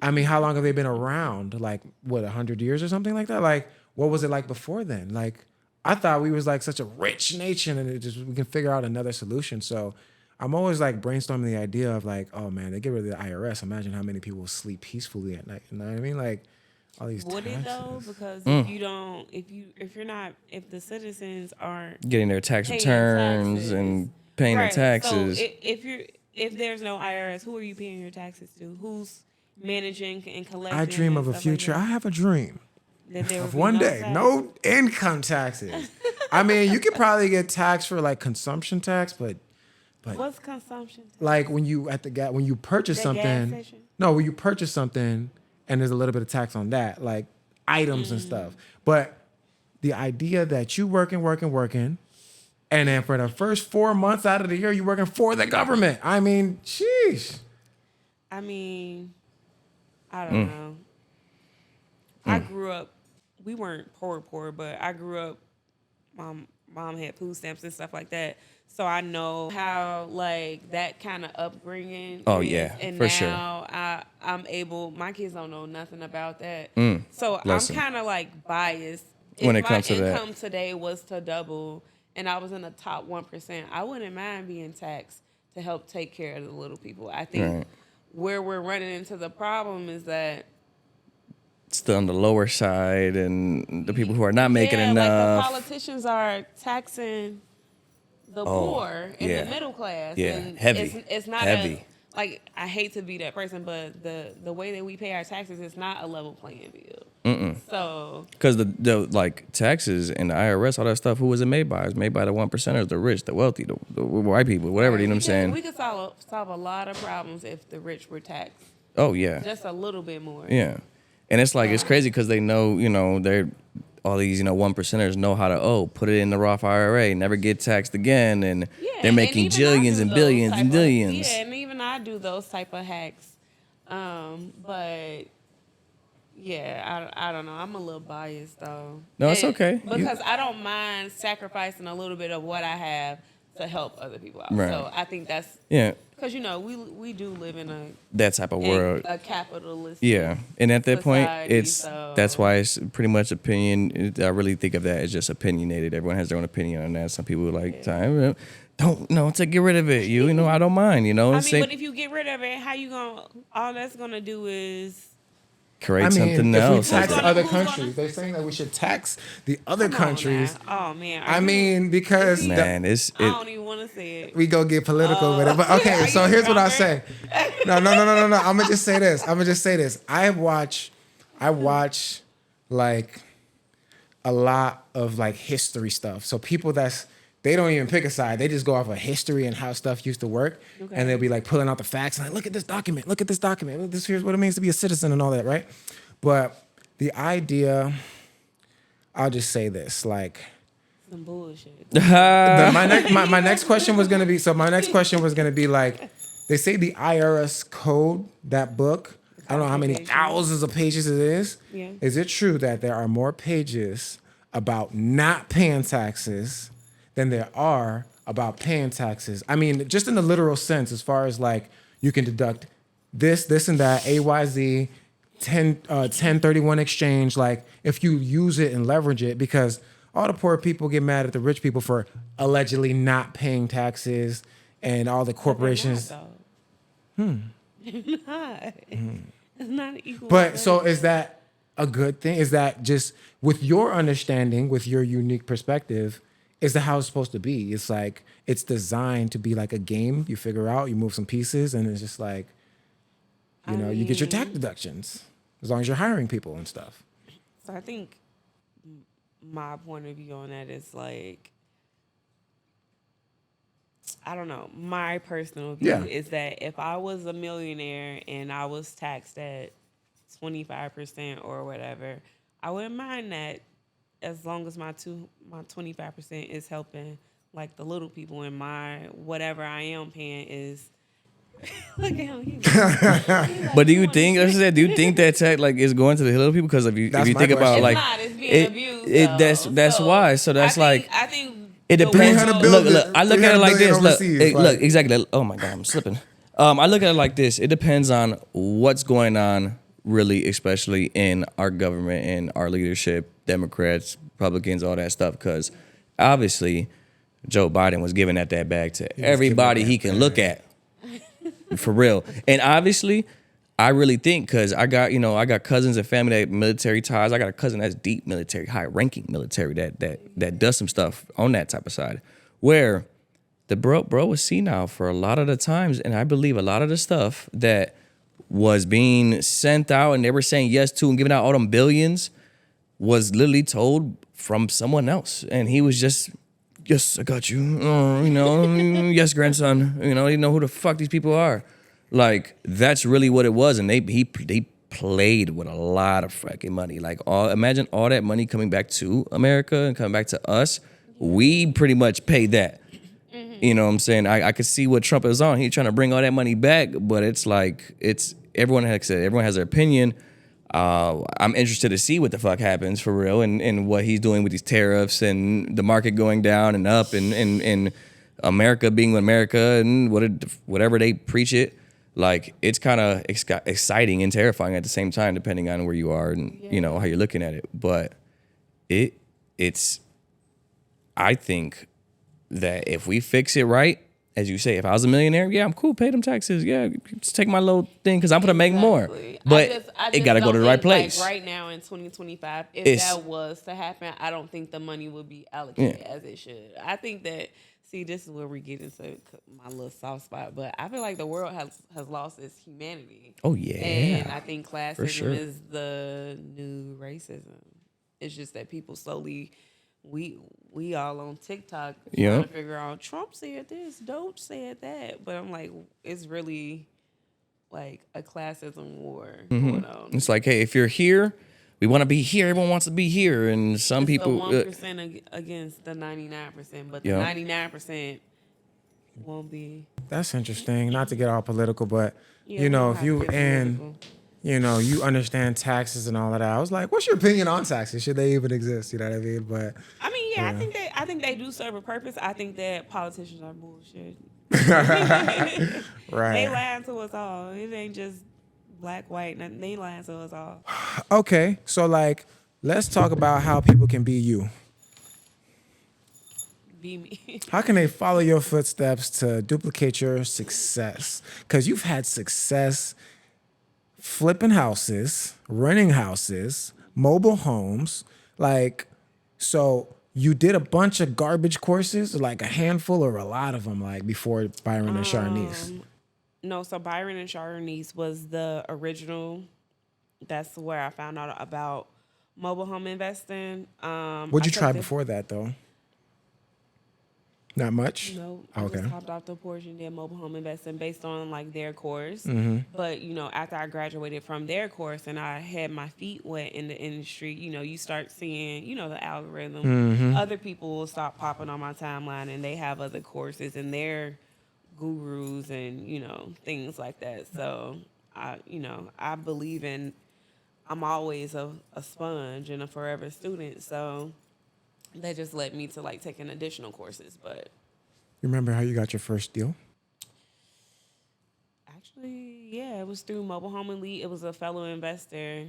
I mean, how long have they been around? Like, what, 100 years or something like that? Like, what was it like before then? Like, I thought we was like such a rich nation and we can figure out another solution. So I'm always like brainstorming the idea of like, oh man, they get rid of the IRS. Imagine how many people sleep peacefully at night. You know what I mean? Like, all these Would taxes. it though? Because if the citizens aren't Getting their tax paying returns taxes, and paying their taxes. So if there's no IRS, who are you paying your taxes to? Who's managing and collecting? I dream and of a stuff future. Like I have a dream that there of would be one day, tax? no income taxes. I mean, you could probably get taxed for like consumption tax, but What's consumption tax? like when you when you purchase The gas something, station? no, when you purchase something and there's a little bit of tax on that, like items and stuff. But the idea that you working, and then for the first 4 months out of the year, you're working for the government. I mean, sheesh. I mean, I don't know. I grew up, we weren't poor, but I grew up, mom had food stamps and stuff like that. So I know how like that kind of upbringing Oh, is. yeah, And for sure. now I'm able, my kids don't know nothing about that. So bless I'm 'em. kind of like biased. When If it comes to my that. income today was to double and I was in the top 1%, I wouldn't mind being taxed to help take care of the little people. I think Right. where we're running into the problem is that Still on the lower side, and the people who are not making like enough. the politicians are taxing the poor and yeah. the middle class. Yeah, and heavy. It's not Heavy. like I hate to be that person, but the way that we pay our taxes is not a level playing field. So Because the like taxes and the IRS, all that stuff, who was it made by? It's made by the 1%ers, the rich, the wealthy, the white people, whatever. You know what I'm saying? We could solve a lot of problems if the rich were taxed Oh yeah, just a little bit more. yeah. And it's like it's crazy because they know, they're all these 1%ers know how to put it in the Roth IRA, never get taxed again, and Yeah, they're making and even I jillions do and those billions type and of- billions. Yeah, and even I do those type of hacks. But yeah, I don't know. I'm a little biased though. No, it's okay. Because I don't mind sacrificing a little bit of what I have to help other people out. Right. So I think that's Yeah, because we do live in that type of world. a capitalist. Yeah, and at that point, society, that's so- why it's pretty much opinion. I really think of that as just opinionated. Everyone has their own opinion on that. Some people are like, "Time, don't to get rid of it." I don't mind. I mean, Same- but if you get rid of it, how you gonna? All that's gonna do is. create something if else. we tax Who's gonna- other who's gonna- countries, they're saying that we should tax the other Come on countries. now. Oh man. I mean, because Man, I don't even want to say it. we go get political with it. But okay, Are so you here's what I drunk? say. No. I'm gonna just say this. I watch like a lot of like history stuff. So people they don't even pick a side. They just go off of history and how stuff used to work. Okay. And they'll be like pulling out the facts and like, look at this document. Here's what it means to be a citizen and all that, right? But the idea, I'll just say this, like, Some bullshit. my next question was gonna be like, they say the IRS code, that book, I don't know how many thousands of pages it is. Yeah. Is it true that there are more pages about not paying taxes than there are about paying taxes? I mean, just in the literal sense, as far as like you can deduct this, and that, AYZ, 1031 exchange, like if you use it and leverage it, because all the poor people get mad at the rich people for allegedly not paying taxes, and all the corporations. They're not. It's not an equal. But so is that a good thing? Is that just with your understanding, with your unique perspective, is that how it's supposed to be? It's like it's designed to be like a game. You figure out, you move some pieces, and it's just like, you get your tax deductions as long as you're hiring people and stuff. So I think my point of view on that is like, I don't know. My personal view Yeah. is that if I was a millionaire and I was taxed at 25% or whatever, I wouldn't mind that as long as my 25% is helping like the little people, and my whatever I am paying is look at him. He's like, But do you think, as I said, do you think that tech like is going to the little people? Because if you That's my think about question. like, it's not. It's being abused. that's why. So that's I think it the depends. world- Look, I look at it like 300 this. billion Look, overseas, look, exactly. Oh my God, I'm slipping. I look at it like this. It depends on what's going on, really, especially in our government and our leadership, Democrats, Republicans, all that stuff. Because obviously, Joe Biden was giving that bag to everybody he can look at, for real. And obviously, I really think, because I got cousins and family that have military ties. I got a cousin that's deep military, high-ranking military that does some stuff on that type of side, where the bro was senile for a lot of the times, and I believe a lot of the stuff that was being sent out and they were saying yes to and giving out all them billions was literally told from someone else, and he was just, yes, I got you, yes, grandson, you know who the fuck these people are. Like, that's really what it was, and they played with a lot of fucking money. Like, imagine all that money coming back to America and coming back to us. We pretty much paid that. You know what I'm saying? I could see what Trump is on. He's trying to bring all that money back, but it's like, everyone has their opinion. I'm interested to see what the fuck happens for real, and what he's doing with these tariffs and the market going down and up, and America being America and whatever they preach it. Like, it's kind of exciting and terrifying at the same time, depending on where you are and how you're looking at it. But it's I think that if we fix it right, as you say, if I was a millionaire, yeah, I'm cool, pay them taxes. Yeah, just take my little thing because I'm going to make more. But it got to go to the right place. Like right now in 2025, if that was to happen, I don't think the money would be allocated as it should. I think that, see, this is where we get into my little soft spot, but I feel like the world has lost its humanity. Oh, yeah. And I think classism sure. is the new racism. It's just that people slowly... We all on TikTok trying to figure out Trump said this, Doge said that, but I'm like, it's really like a classism war going on. It's like, hey, if you're here, we want to be here. Everyone wants to be here, and some It's people the 1% against the 99%, but the 99% won't be. That's interesting. Not to get all political, but Yeah, if you you understand taxes and all of that. I was like, what's your opinion on taxes? Should they even exist? You know what I mean? But I mean, I think they do serve a purpose. I think that politicians are bullshit. right. They lying to us all. It ain't just black, white. Nothing. They lying to us all. Okay, so like, let's talk about how people can be you. Be me. How can they follow your footsteps to duplicate your success? Because you've had success flipping houses, renting houses, mobile homes. Like, so you did a bunch of garbage courses, like a handful or a lot of them, like before Byron and Sharnice? No, so Byron and Sharnice was the original. That's where I found out about mobile home investing. What'd you try before that, though? Not much? No, I just hopped off the porch and did mobile home investing based on like their course. But, after I graduated from their course and I had my feet wet in the industry, you start seeing, the algorithm. Other people will start popping on my timeline and they have other courses and they're gurus and, things like that. So, I believe I'm always a sponge and a forever student. So that just led me to like taking additional courses. But you remember how you got your first deal? actually, yeah, it was through Mobile Home Elite. It was a fellow investor.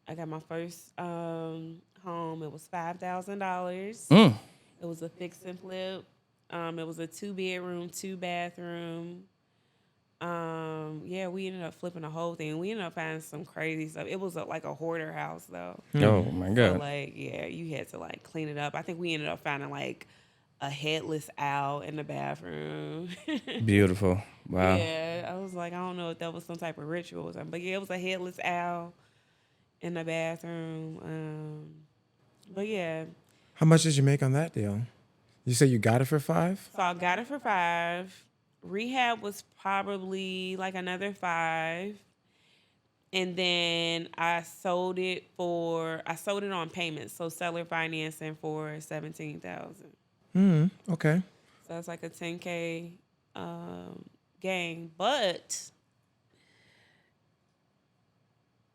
I got my first home. It was $5,000. It was a fix and flip. It was a 2-bedroom, 2-bathroom. We ended up flipping the whole thing. We ended up finding some crazy stuff. It was like a hoarder house though. Oh my God. So you had to like clean it up. I think we ended up finding like a headless owl in the bathroom. Beautiful. Wow. Yeah, I was like, I don't know if that was some type of ritual or something, but yeah, it was a headless owl in the bathroom. But yeah. How much did you make on that deal? You said you got it for $5? So I got it for $5. Rehab was probably like another $5. And then I sold it on payments. So seller financing for $17,000. Okay. So it's like a $10K gain. But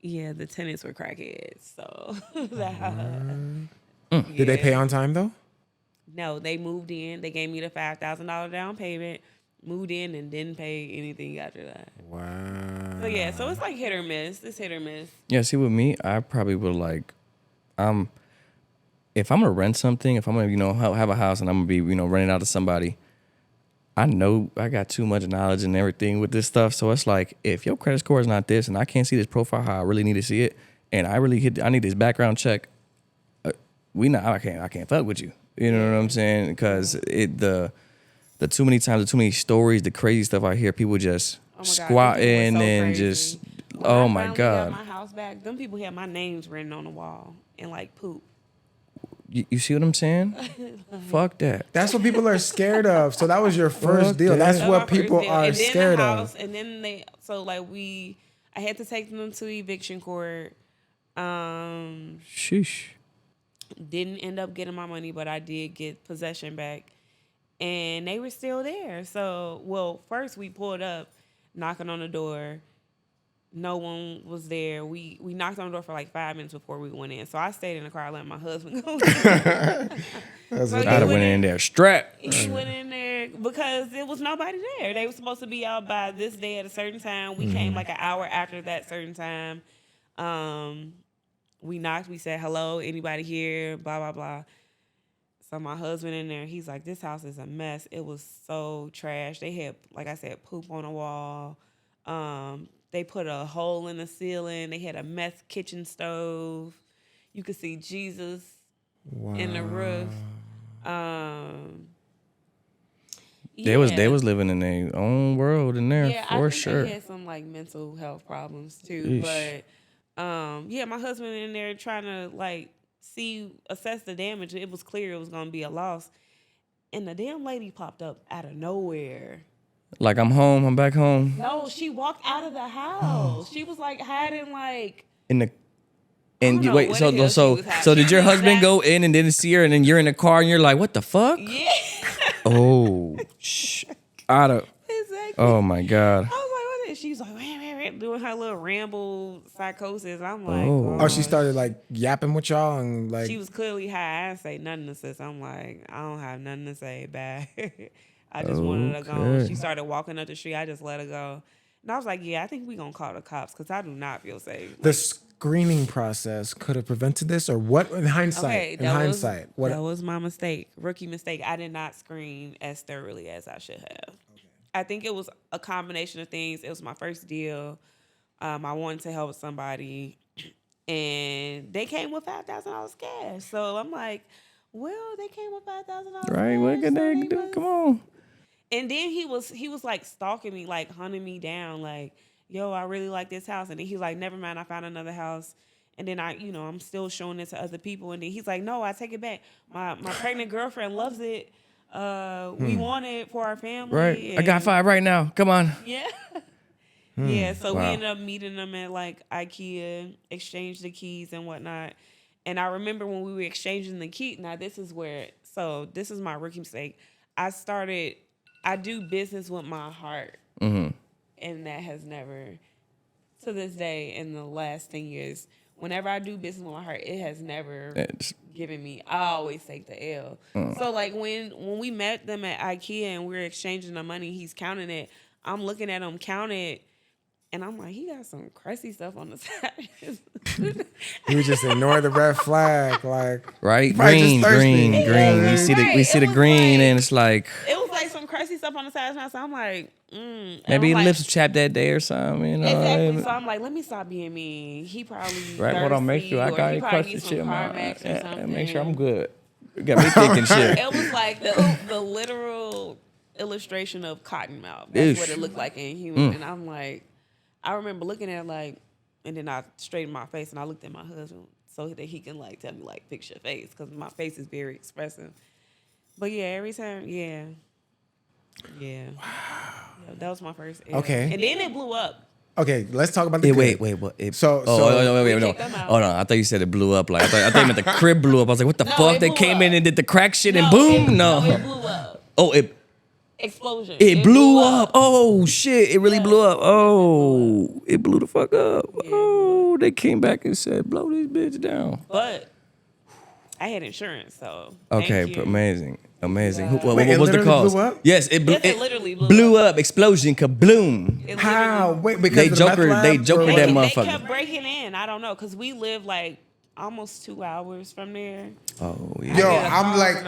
yeah, the tenants were crackheads. So Did they pay on time though? No, they moved in. They gave me the $5,000 down payment, moved in, and didn't pay anything after that. Wow. So yeah, so it's like hit or miss. It's hit or miss. Yeah, see, with me, I probably would like, if I'm gonna rent something, if I'm gonna, have a house and I'm gonna be, renting out to somebody, I know I got too much knowledge and everything with this stuff. So it's like, if your credit score is not this, and I can't see this profile how I really need to see it, and I need this background check, I can't fuck with you. You know what I'm saying? Because the too many times, the too many stories, the crazy stuff I hear, people just squatting and just, oh my God. Got my house back, them people had my names written on the wall and like poop. You see what I'm saying? Fuck that. That's what people are scared of. So that was your first deal. That's what people are scared of. And then I had to take them to eviction court. Sheesh. Didn't end up getting my money, but I did get possession back. And they were still there. So, first we pulled up, knocking on the door. No one was there. We knocked on the door for like 5 minutes before we went in. So I stayed in the car. I let my husband go. I'd have went in there strapped. He went in there because there was nobody there. They were supposed to be out by this day at a certain time. We came like an hour after that certain time. We knocked. We said, hello, anybody here? Blah, blah, blah. So my husband in there, he's like, this house is a mess. It was so trash. They had, like I said, poop on the wall. They put a hole in the ceiling. They had a mess kitchen stove. You could see Jesus in the roof. They was living in their own world in there for sure. They had some like mental health problems too. Eesh. But my husband in there trying to like assess the damage. It was clear it was gonna be a loss. And the damn lady popped up out of nowhere. Like, I'm home, I'm back home. No, she walked out of the house. She was like hiding like in the and wait, so did your husband go in and didn't see her, and then you're in the car and you're like, what the fuck? Yeah. Oh, Exactly. Oh my God. I was like, what is? She's like, doing her little ramble psychosis. I'm like, oh, she started like yapping with y'all and like. She was clearly high. I didn't say nothing to sis. I'm like, I don't have nothing to say back. I just wanted her to go. She started walking up the street. I just let her go. And I was like, yeah, I think we're going to call the cops because I do not feel safe. The screening process could have prevented this, or what in hindsight? Okay, that was my mistake. Rookie mistake. I did not screen as thoroughly as I should have. Okay. I think it was a combination of things. It was my first deal. I wanted to help somebody. And they came with $5,000 cash. So I'm like, well, they came with $5,000. Right, what can they do? Come on. And then he was like stalking me, like hunting me down, like, yo, I really like this house. And then he's like, never mind, I found another house. And then I'm still showing it to other people. And then he's like, no, I take it back. My pregnant girlfriend loves it. We want it for our family. Right. And I got 5 right now. Come on. Yeah. Yeah. So we ended up meeting them at like IKEA, exchanged the keys and whatnot. And I remember when we were exchanging the key. Now this is my rookie mistake. I do business with my heart. Mm-hmm. And that has never, to this day, in the last 10 years, whenever I do business with my heart, it has never given me, I always take the L. So like when we met them at IKEA and we were exchanging the money, he's counting it. I'm looking at him count it. And I'm like, he got some crusty stuff on the side. He was just ignoring the red flag, like right, green. We see the green, like, and it's like it was like some crusty stuff on the side. So I'm like, maybe lips chapped that day or something. You know, exactly. So I'm like, let me stop being mean. He probably right. Hold on, make sure I got any crusty shit. Make sure I'm good. You got me thinking shit. It was like the literal illustration of cotton mouth. That's what it looked like in human. And I'm like. I remember looking at it like, and then I straightened my face and I looked at my husband so that he can like tell me like fix your face because my face is very expressive. But yeah, every time, yeah. Wow. Yeah, that was my first. Era. Okay. And then it blew up. Okay, let's talk about the Wait, good. what? wait, wait, no. Check them out. Oh no, I thought you said it blew up. Like I thought you meant the crib blew up. I was like, what the fuck? it They blew came in up. and did the crack shit and boom. It No. blew up. Oh, Explosion. it blew up. Oh shit! It really Yes. blew up. Yes, it blew Oh, it blew the fuck up. Yeah, it blew Oh, they came back and said, blow this bitch down. But I had insurance, so Okay, thank you. amazing. What Wait, it was the literally cause? blew up? Yes, it blew. Yes, it literally blew blew up. Explosion, kabloom. It How? literally- Wait, because They of the meth jokered- lab? they jokered Or that what? They motherfucker. kept breaking in. I don't know, because we live like almost 2 hours from there. Oh yeah. Yo, Yeah, I'm call like, from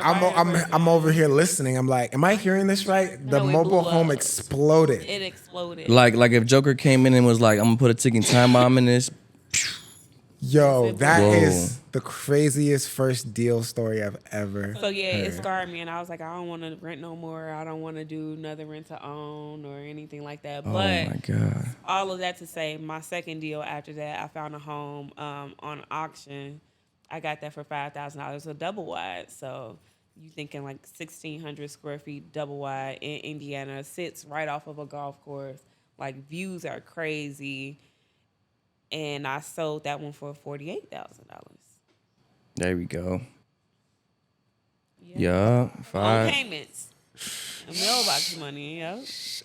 the fire I'm over here listening. I'm like, am I hearing this right? The No, it mobile blew home up. exploded. It exploded. Like if Joker came in and was like, I'm gonna put a ticking time bomb in this. Yo, that Whoa. is the craziest first deal story I've ever. So yeah, it heard. scarred me, and I was like, I don't want to rent no more. I don't want to do another rent to own or anything like that. Oh But my god. all of that to say, my second deal after that, I found a home on auction. I got that for $5,000, a double wide. So you thinking like 1,600 square feet, double wide in Indiana, sits right off of a golf course. Like views are crazy, and I sold that one for $48,000. There we go. Yeah. Yeah, On 5. payments, a mailbox money. Yeah.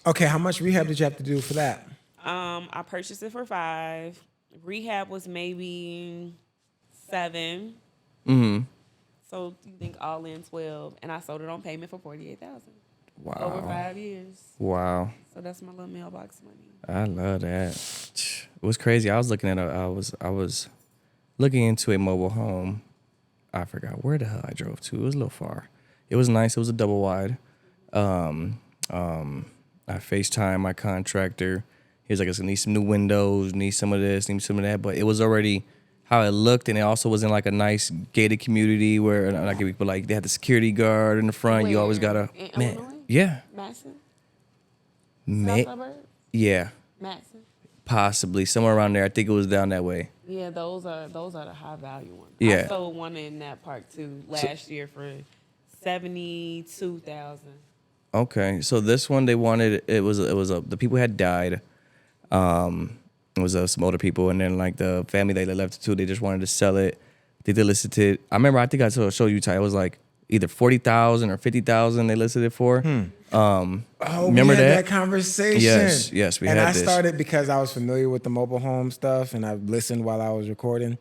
Okay, how much rehab did you have to do for that? I purchased it for $5,000. Rehab was maybe $7,000. Mm-hmm. So you think all in $12,000, and I sold it on payment for $48,000 Wow. over 5 years. Wow. So that's my little mailbox money. I love that. It was crazy. I was looking at I was looking into a mobile home. I forgot where the hell I drove to. It was a little far. It was nice. It was a double wide. I FaceTime my contractor. He was like, I need some new windows, need some of this, need some of that. But it was already how it looked, and it also was in like a nice gated community where like people like they had the security guard in the front. You always gotta In man, Illinois? yeah, Madison? South man, suburbs? yeah, Madison? possibly somewhere around there. I think it was down that way. Yeah, those are the high value ones. Yeah. I sold one in that park too last year for $72,000. Okay, so this one they wanted the people had died. It was some older people, and then like the family they left it to, they just wanted to sell it. They listed. I remember I think I showed you, Ty. It was like either 40,000 or 50,000 they listed it for. Oh, remember we had that? that conversation. Yes, we and had I this. started because I was familiar with the mobile home stuff, and I listened while I was recording.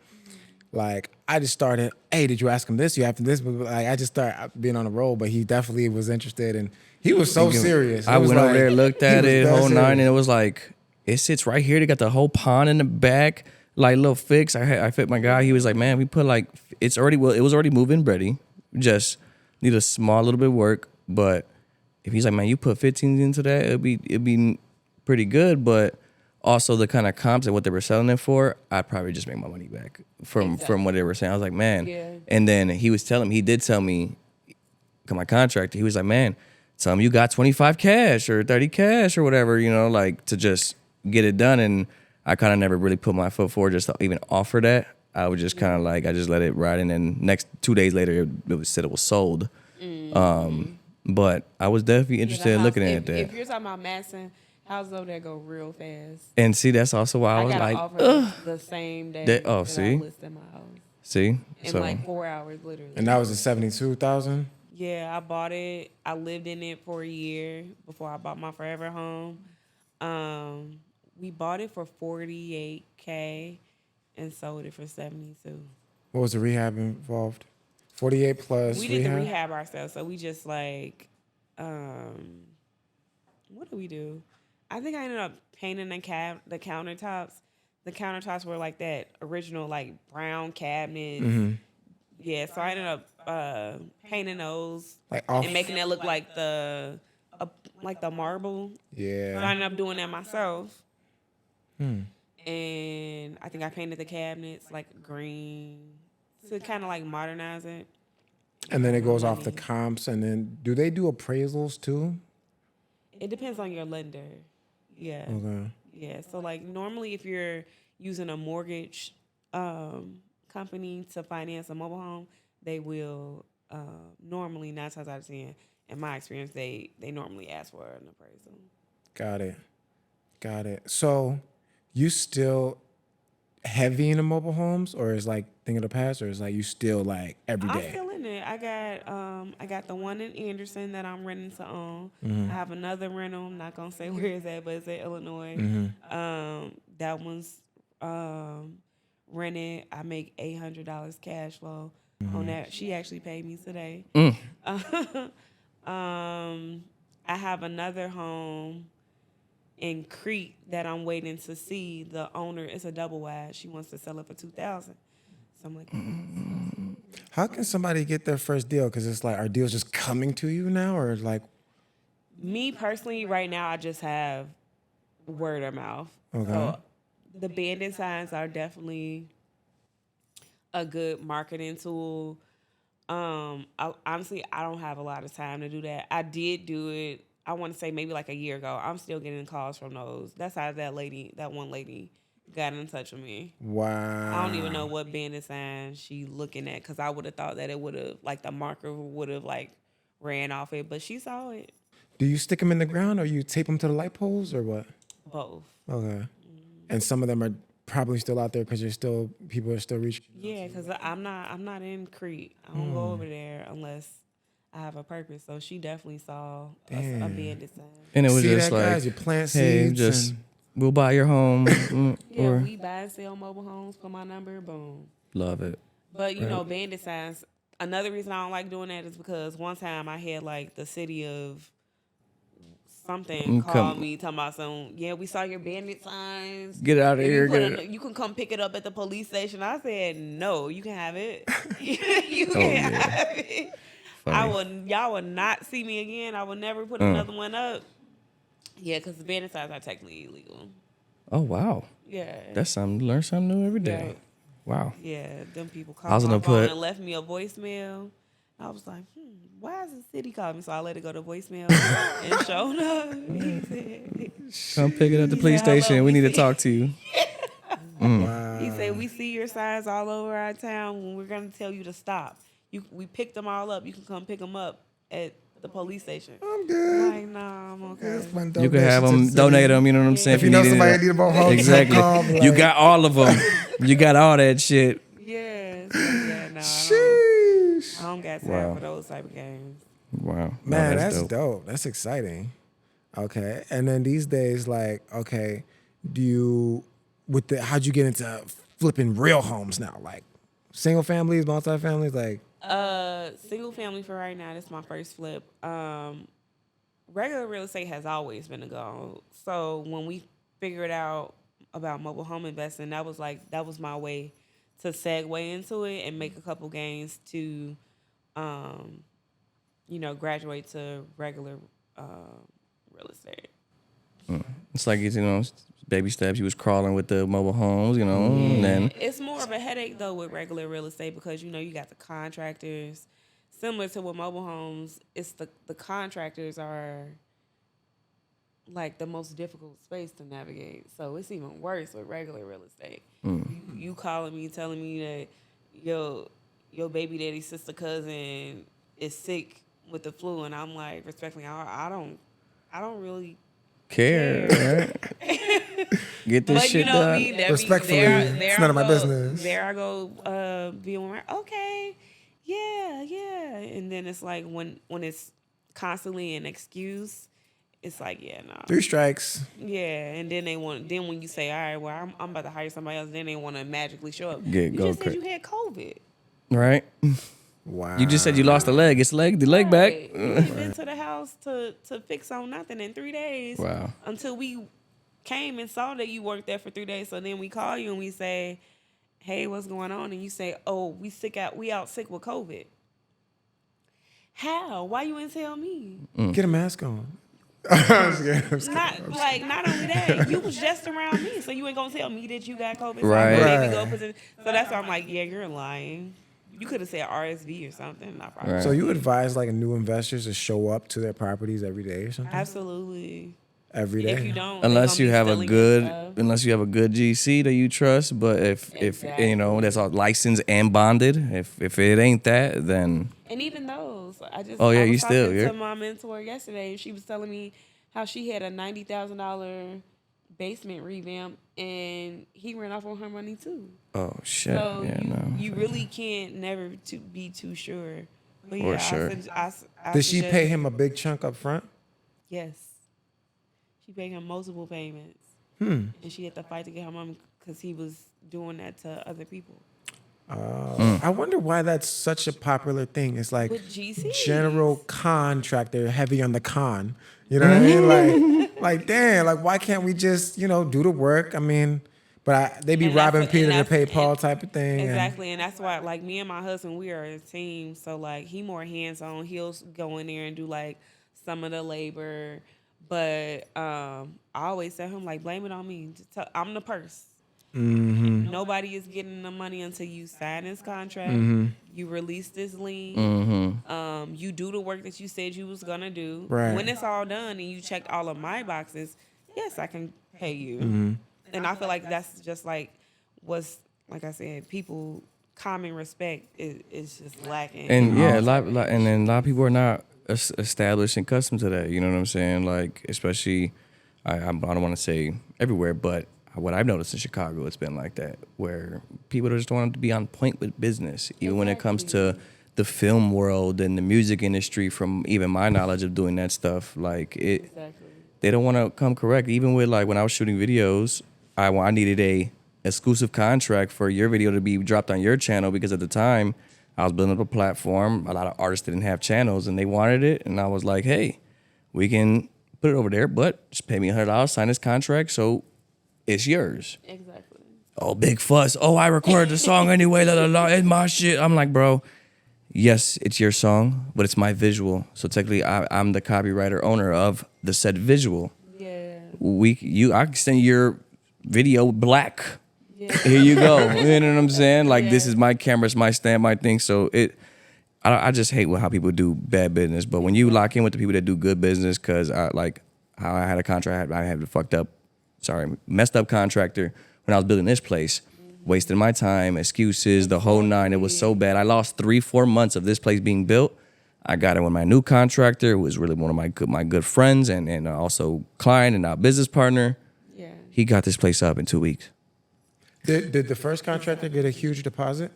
Like, I just started, hey, did you ask him this? You asked him this? But like, I just started being on a roll, but he definitely was interested, and he was so serious. I It was went over like- there, looked he at was it, that whole nine, serious. and it was like, it sits right here. They got the whole pond in the back, like little fix. I fit my guy. He was like, man, we put like, it was already moving ready. Just need a small little bit of work. But if he's like, man, you put 15 into that, it'd be pretty good. But also the kind of comps and what they were selling it for, I'd probably just make my money back from what they were saying. I was like, man. Yeah. And then he did tell me, my contractor, he was like, man, tell him you got 25 cash or 30 cash or whatever, like to just get it done. And I kind of never really put my foot forward just to even offer that. I would just kind of like, I just let it ride. And then next 2 days later, it said it was sold. But I was definitely interested in looking at that. If you're talking about Madison, houses over there go real fast. And see, that's also why I was got an like, offer the same day that I see? listed my house. see? In So, like 4 hours, literally. And that was a 72,000. Yeah, I bought it. I lived in it for a year before I bought my forever home. We bought it for $48K and sold it for $72. What was the rehab involved? 48 plus We did the rehab ourselves, so we just like, what did we do? I think I ended up painting the countertops. The countertops were like that original like brown cabinet. Mm-hmm. Yeah, so I ended up painting those Like off. and making it look like the marble. So I Yeah. ended up doing that myself. Hmm. And I think I painted the cabinets like green to kind of like modernize it. And then it goes off the comps. And then do they do appraisals too? It depends on your lender. Yeah. Okay. Yeah. So like normally if you're using a mortgage company to finance a mobile home, they will normally 9 times out of 10, in my experience, they normally ask for an appraisal. Got it. So you still heavy into mobile homes, or is like thing of the past, or is like you still like every I'm day? still in it. I got the one in Anderson that I'm renting to own. Mm-hmm. I have another rental. I'm not gonna say where it's at, but it's in Illinois. Mm-hmm. That one's rented. I make $800 cash flow on that. She actually paid me today. I have another home in Crete that I'm waiting to see. The owner is a double wide. She wants to sell it for $2,000. So I'm like, How can somebody get their first deal? Because it's like, are deals just coming to you now, or like? me personally, right now, I just have word of mouth. Okay. So the bandit signs are definitely a good marketing tool. Honestly, I don't have a lot of time to do that. I did do it. I want to say maybe like a year ago. I'm still getting calls from those. That's how that one lady got in touch with me. Wow. I don't even know what bandit sign she looking at, because I would have thought that it would have, like, the marker would have like ran off it, but she saw it. Do you stick them in the ground, or you tape them to the light poles, or what? Both. Okay. And some of them are probably still out there because people are still reaching. Yeah, because I'm not in Crete. I don't go over there unless I have a purpose. So she definitely saw a bandit sign. And it was See just that, like, guys? You plant hey, seeds. just and we'll buy your home. Yeah, or we buy and sell mobile homes. Put my number, boom. love it. But you know, bandit signs. Another reason I don't like doing that is because one time I had like the city of something called me talking about we saw your bandit signs. Get out of here. You can come pick it up at the police station. I said, no, you can have it. You can have it. Y'all will not see me again. I will never put another one up. Yeah, because the bandit signs are technically illegal. Oh, wow. Yeah. That's something. Learn something new every day. Yeah. Wow. Yeah, them people I called was my gonna phone put- and left me a voicemail. I was like, why is the city calling me? So I let it go to voicemail and showed up. He said, Come pick it up at the police hello, station. We need to talk to you. he said, we see your signs all over our town when we're going to tell you to stop. We picked them all up. You can come pick them up at the police station. I'm good. Like, nah, I'm okay. You can have them, donate them. You know what I'm saying? If you know need somebody it. need a mobile home, Exactly. call, like, You got all of them. You got all that shit. Yeah. So, yeah, no, Sheesh. I don't got time Wow. for those type of games. Wow. No, Man, that's dope. That's exciting. Okay. And then these days, like, okay, how'd you get into flipping real homes now? Like single families, multi-families, like? Single family for right now. This is my first flip. Regular real estate has always been a goal. So when we figured out about mobile home investing, that was my way to segue into it and make a couple gains to, graduate to regular real estate. It's like, baby steps. You was crawling with the mobile homes, and then It's more of a headache though with regular real estate because you got the contractors. Similar to with mobile homes, it's the contractors are like the most difficult space to navigate. So it's even worse with regular real estate. You calling me telling me that your baby daddy's sister cousin is sick with the flu, and I'm like, respectfully, I don't really care, right? Get this shit done. Respectfully, it's none of my business. There I go, being like, okay, yeah, and then it's like when it's constantly an excuse, it's like, yeah, no. 3 strikes. Yeah, and then when you say, all right, well, I'm about to hire somebody else, then they want to magically show up. You just said you had COVID. Right? Wow. You just said you lost a leg. It's the leg back. You went into the house to fix on nothing in 3 days. Wow. Until we came and saw that you worked there for 3 days. So then we call you and we say, hey, what's going on? And you say, oh, we out sick with COVID. How? Why you didn't tell me? Get a mask on. Not only that, you was just around me, so you ain't gonna tell me that you got COVID. Right. So that's why I'm like, yeah, you're lying. You could have said RSV or something. Not probably. Right. So you advise like new investors to show up to their properties every day or something? Absolutely. Every day. If you don't, Unless you have a good stuff. GC that you trust, but if that's all licensed and bonded, if it ain't that, then And even those, I was you talking to my mentor yesterday. She was telling me how she had a $90,000 basement revamp, and he ran off on her money too. Oh shit! So you No. really can't never be too sure. But For sure. Did she pay him a big chunk up front? Yes, she paid him multiple payments, and she had to fight to get her money because he was doing that to other people. I wonder why that's such a popular thing. It's like With GCs. general contractor, heavy on the con. You know what I mean? Like damn, like why can't we just, do the work? I mean, but they be And robbing that's- Peter and to that's- pay Paul type of thing. Exactly, and that's why, like, me and my husband, we are a team. So, like, he more hands-on. He'll go in there and do, like, some of the labor. But I always tell him, like, blame it on me. I'm the purse. Mm-hmm. Nobody is getting the money until you sign this contract. Mm-hmm. You release this lien. Mm-hmm. You do the work that you said you was going to do. Right. When it's all done and you checked all of my boxes, yes, I can pay you. Mm-hmm. And I feel like that's just like what's, like I said, people common respect is just lacking. And yeah, a lot, and then a lot of people are not established and accustomed to that. You know what I'm saying? Like, especially, I don't want to say everywhere, but what I've noticed in Chicago, it's been like that, where people just want to be on point with business, even when it comes to the film world and the music industry. From even my knowledge of doing that stuff, like they don't want to come correct. Even with like when I was shooting videos, I needed a exclusive contract for your video to be dropped on your channel, because at the time I was building up a platform. A lot of artists didn't have channels and they wanted it, and I was like, hey, we can put it over there, but just pay me $100, sign this contract, so it's yours. Exactly. Oh, big fuss. Oh, I recorded the song anyway. La, la, la. It's my shit. I'm like, bro, yes, it's your song, but it's my visual. So technically, I'm the copywriter owner of the said visual. Yeah. I can send your video black. Yeah. Here you go. You know what I'm saying? Like, this is my camera, it's my stand, my thing. So I just hate how people do bad business. But when you lock in with the people that do good business, because how I had a contract, I had messed up contractor when I was building this place, wasting my time, excuses, the whole nine. It was so bad. I lost 3-4 months of this place being built. I got it with my new contractor, who was really one of my good friends and also client and now business partner. Yeah. He got this place up in 2 weeks. Did the first contractor get a huge deposit?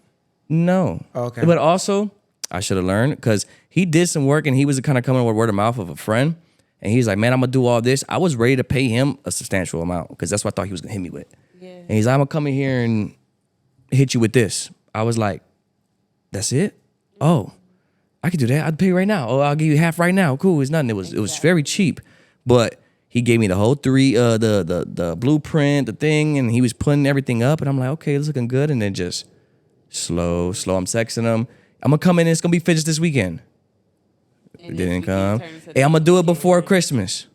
No. Oh, okay. But also, I should have learned, because he did some work and he was kind of coming with word of mouth of a friend. And he's like, man, I'm going to do all this. I was ready to pay him a substantial amount, because that's what I thought he was going to hit me with. Yeah. And he's like, I'm going to come in here and hit you with this. I was like, that's it? Oh, I could do that. I'd pay you right now. Oh, I'll give you half right now. Cool. It's nothing. It was very cheap. But he gave me the whole the blueprint, the thing, and he was putting everything up. And I'm like, okay, it's looking good. And then just slow. I'm texting him. I'm going to come in and it's going to be finished this weekend. It didn't come. Hey, I'm going to do it before Christmas.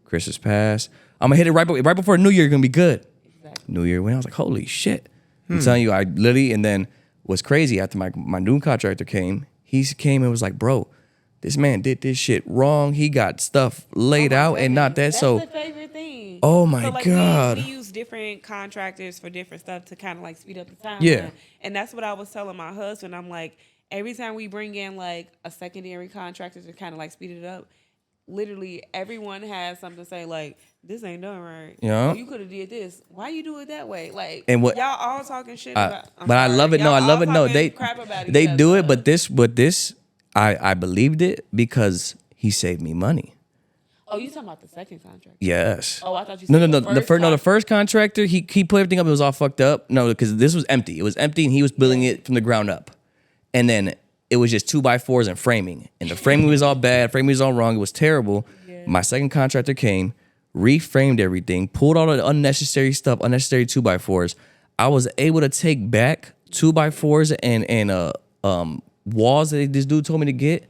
Christmas passed. I'm going to hit it right before New Year. Going to be good. Exactly. New Year went. I was like, holy shit. I'm telling you, I literally, and then what's crazy, after my new contractor came, he came and was like, bro, this man did this shit wrong. He got stuff laid out and not that. That's So, the favorite thing. oh my so, like, God. We use different contractors for different stuff to kind of like speed up the time. Yeah. And that's what I was telling my husband. I'm like, every time we bring in like a secondary contractor to kind of like speed it up, literally everyone has something to say, like, this ain't done right. Yeah. Oh, you could have did this. Why you do it that way? Like, And what- y'all all talking shit about. but I love it. No, I love it. No, they crap about they each do other. it. But this, I believed it because he saved me money. Oh, you talking about the second contract? Yes. Oh, I thought you No, said the first contractor, he put everything up. It was all fucked up. No, because this was empty. It was empty, and he was building it from the ground up. And then it was just 2x4s and framing, and the framing was all bad. Framing was all wrong. It was terrible. Yeah. My second contractor came, reframed everything, pulled all the unnecessary stuff, unnecessary 2x4s. I was able to take back 2x4s and walls that this dude told me to get.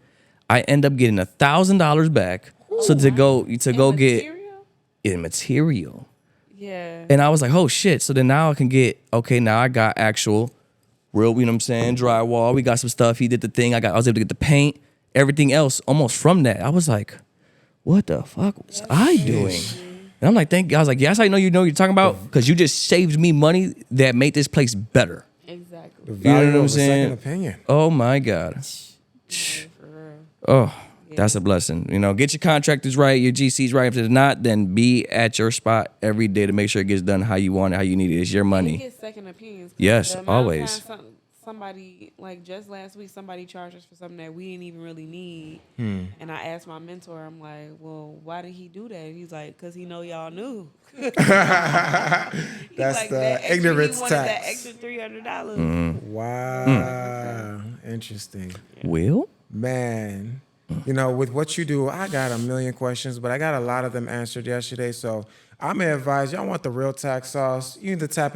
I end up getting $1,000 back. So to go get material? in material. Yeah. And I was like, oh shit. So then now I can get, okay, now I got actual real, you know what I'm saying, drywall. We got some stuff. He did the thing. I was able to get the paint, everything else almost from that. I was like, what the fuck was I doing? And I'm like, I was like, yes, I know you know what you're talking about, because you just saved me money that made this place better. Exactly. The value what I'm of a second saying? opinion. Oh my God. For real. Oh, That's a blessing. You know, get your contractors right, your GCs right. If it's not, then be at your spot every day to make sure it gets done how you want it, how you need it. It's your And money. get second opinions. 'Cause Yes, the amount of always. times somebody, like just last week, somebody charged us for something that we didn't even really need. And I asked my mentor, I'm like, well, why did he do that? He's like, because he know y'all knew. That's like, the ignorance he wanted that tax. extra $300. Wow. Interesting. Will? Man, you know, with what you do, I got a million questions, but I got a lot of them answered yesterday. So I'm gonna advise y'all want the real tax sauce. You need to tap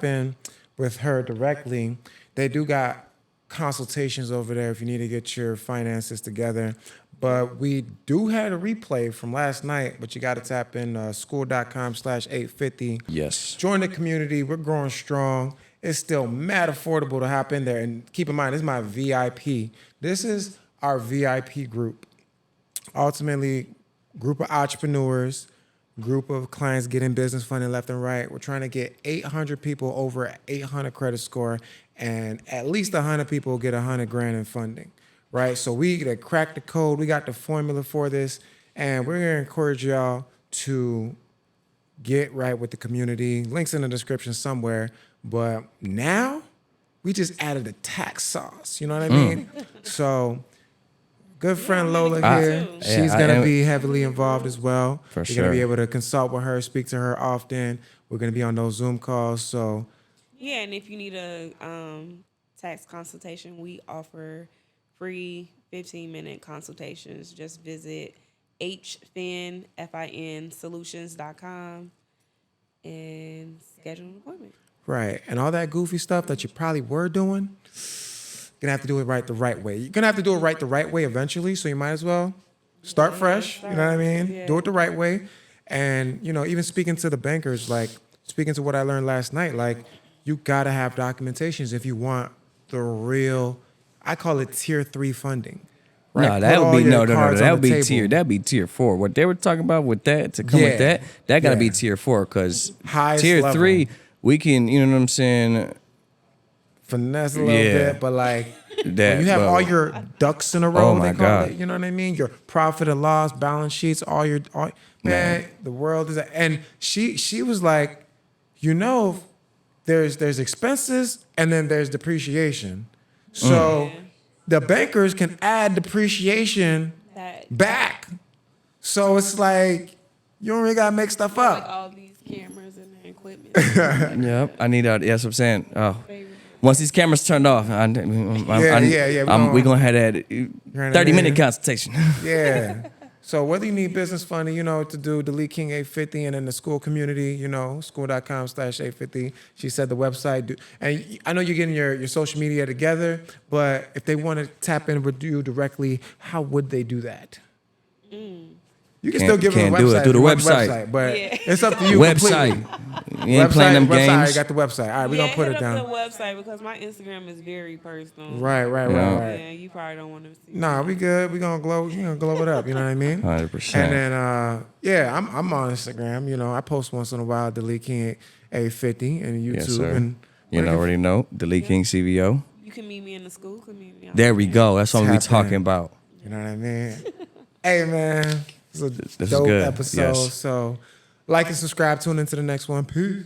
in with her directly. They do got consultations over there if you need to get your finances together. But we do have a replay from last night, but you got to tap in school.com/850. Yes. Join the community. We're growing strong. It's still mad affordable to hop in there. And keep in mind, this is my VIP. This is our VIP group. Ultimately, group of entrepreneurs, group of clients getting business funding left and right. We're trying to get 800 people over 800 credit score, and at least 100 people get 100 grand in funding, right? So we gotta crack the code. We got the formula for this, and we're gonna encourage y'all to get right with the community. Links in the description somewhere. But now we just added a tax sauce. You know what I mean? So good friend Lola here. She's going to be heavily involved as well. For You're sure. going to be able to consult with her, speak to her often. We're going to be on those Zoom calls. So Yeah, and if you need a tax consultation, we offer free 15-minute consultations. Just visit hfinsolutions.com and schedule an appointment. right. And all that goofy stuff that you probably were doing, you're going to have to do it the right way. You're going to have to do it the right way eventually. So you might as well start fresh. You know what I mean? Yeah. Do it the right way. And, you know, even speaking to the bankers, like speaking to what I learned last night, like you got to have documentations if you want the real, I call it tier 3 funding. Right? No, that Put would all be your no. cards That on would the be table. that'd be tier 4. What they were talking about with that to come with Yeah. that gotta be Yeah. tier 4 because Highest tier level. 3 we can, you know what I'm saying? Finesse a little Yeah. bit, but like That when you have bro. all your ducks in a row, Oh my they call God. it, you know what I mean? Your profit and loss, balance sheets, man, the world is and she was like, you know, there's expenses and then there's depreciation. So the bankers can add depreciation back. So it's like you don't really gotta make stuff Like up. all these cameras and their equipment. Yep, I need that. Yes, I'm saying. Oh, once these cameras turned off, Yeah. we gonna have that 30-minute consultation. Yeah. So whether you need business funding, you know what to do. Deleteking 850, and in the school community, you know, school.com/850. She said the website. And I know you're getting your social media together, but if they want to tap in with you directly, how would they do that? You can still give them a Can't do website. it through if the you want website. but Yeah. it's up to you. Website. completely. You ain't playing them Website, I games. got the website. All right, we're gonna put it hit down. up the website because my Instagram is very personal. Right. Yeah, you probably don't want to see. Nah, we good. We gonna glow it up. You know what I mean? 100%. And then, I'm on Instagram. You know, I post once in a while. Deleteking 850 and YouTube. Yes, sir. And You already know. Deleteking CVO. You can meet me in the school community. There we go. That's what we Tap talking in. about. you know what I mean? Hey man, it's a This is dope good. episode. Yes. So, like and subscribe. Tune into the next one. Peace.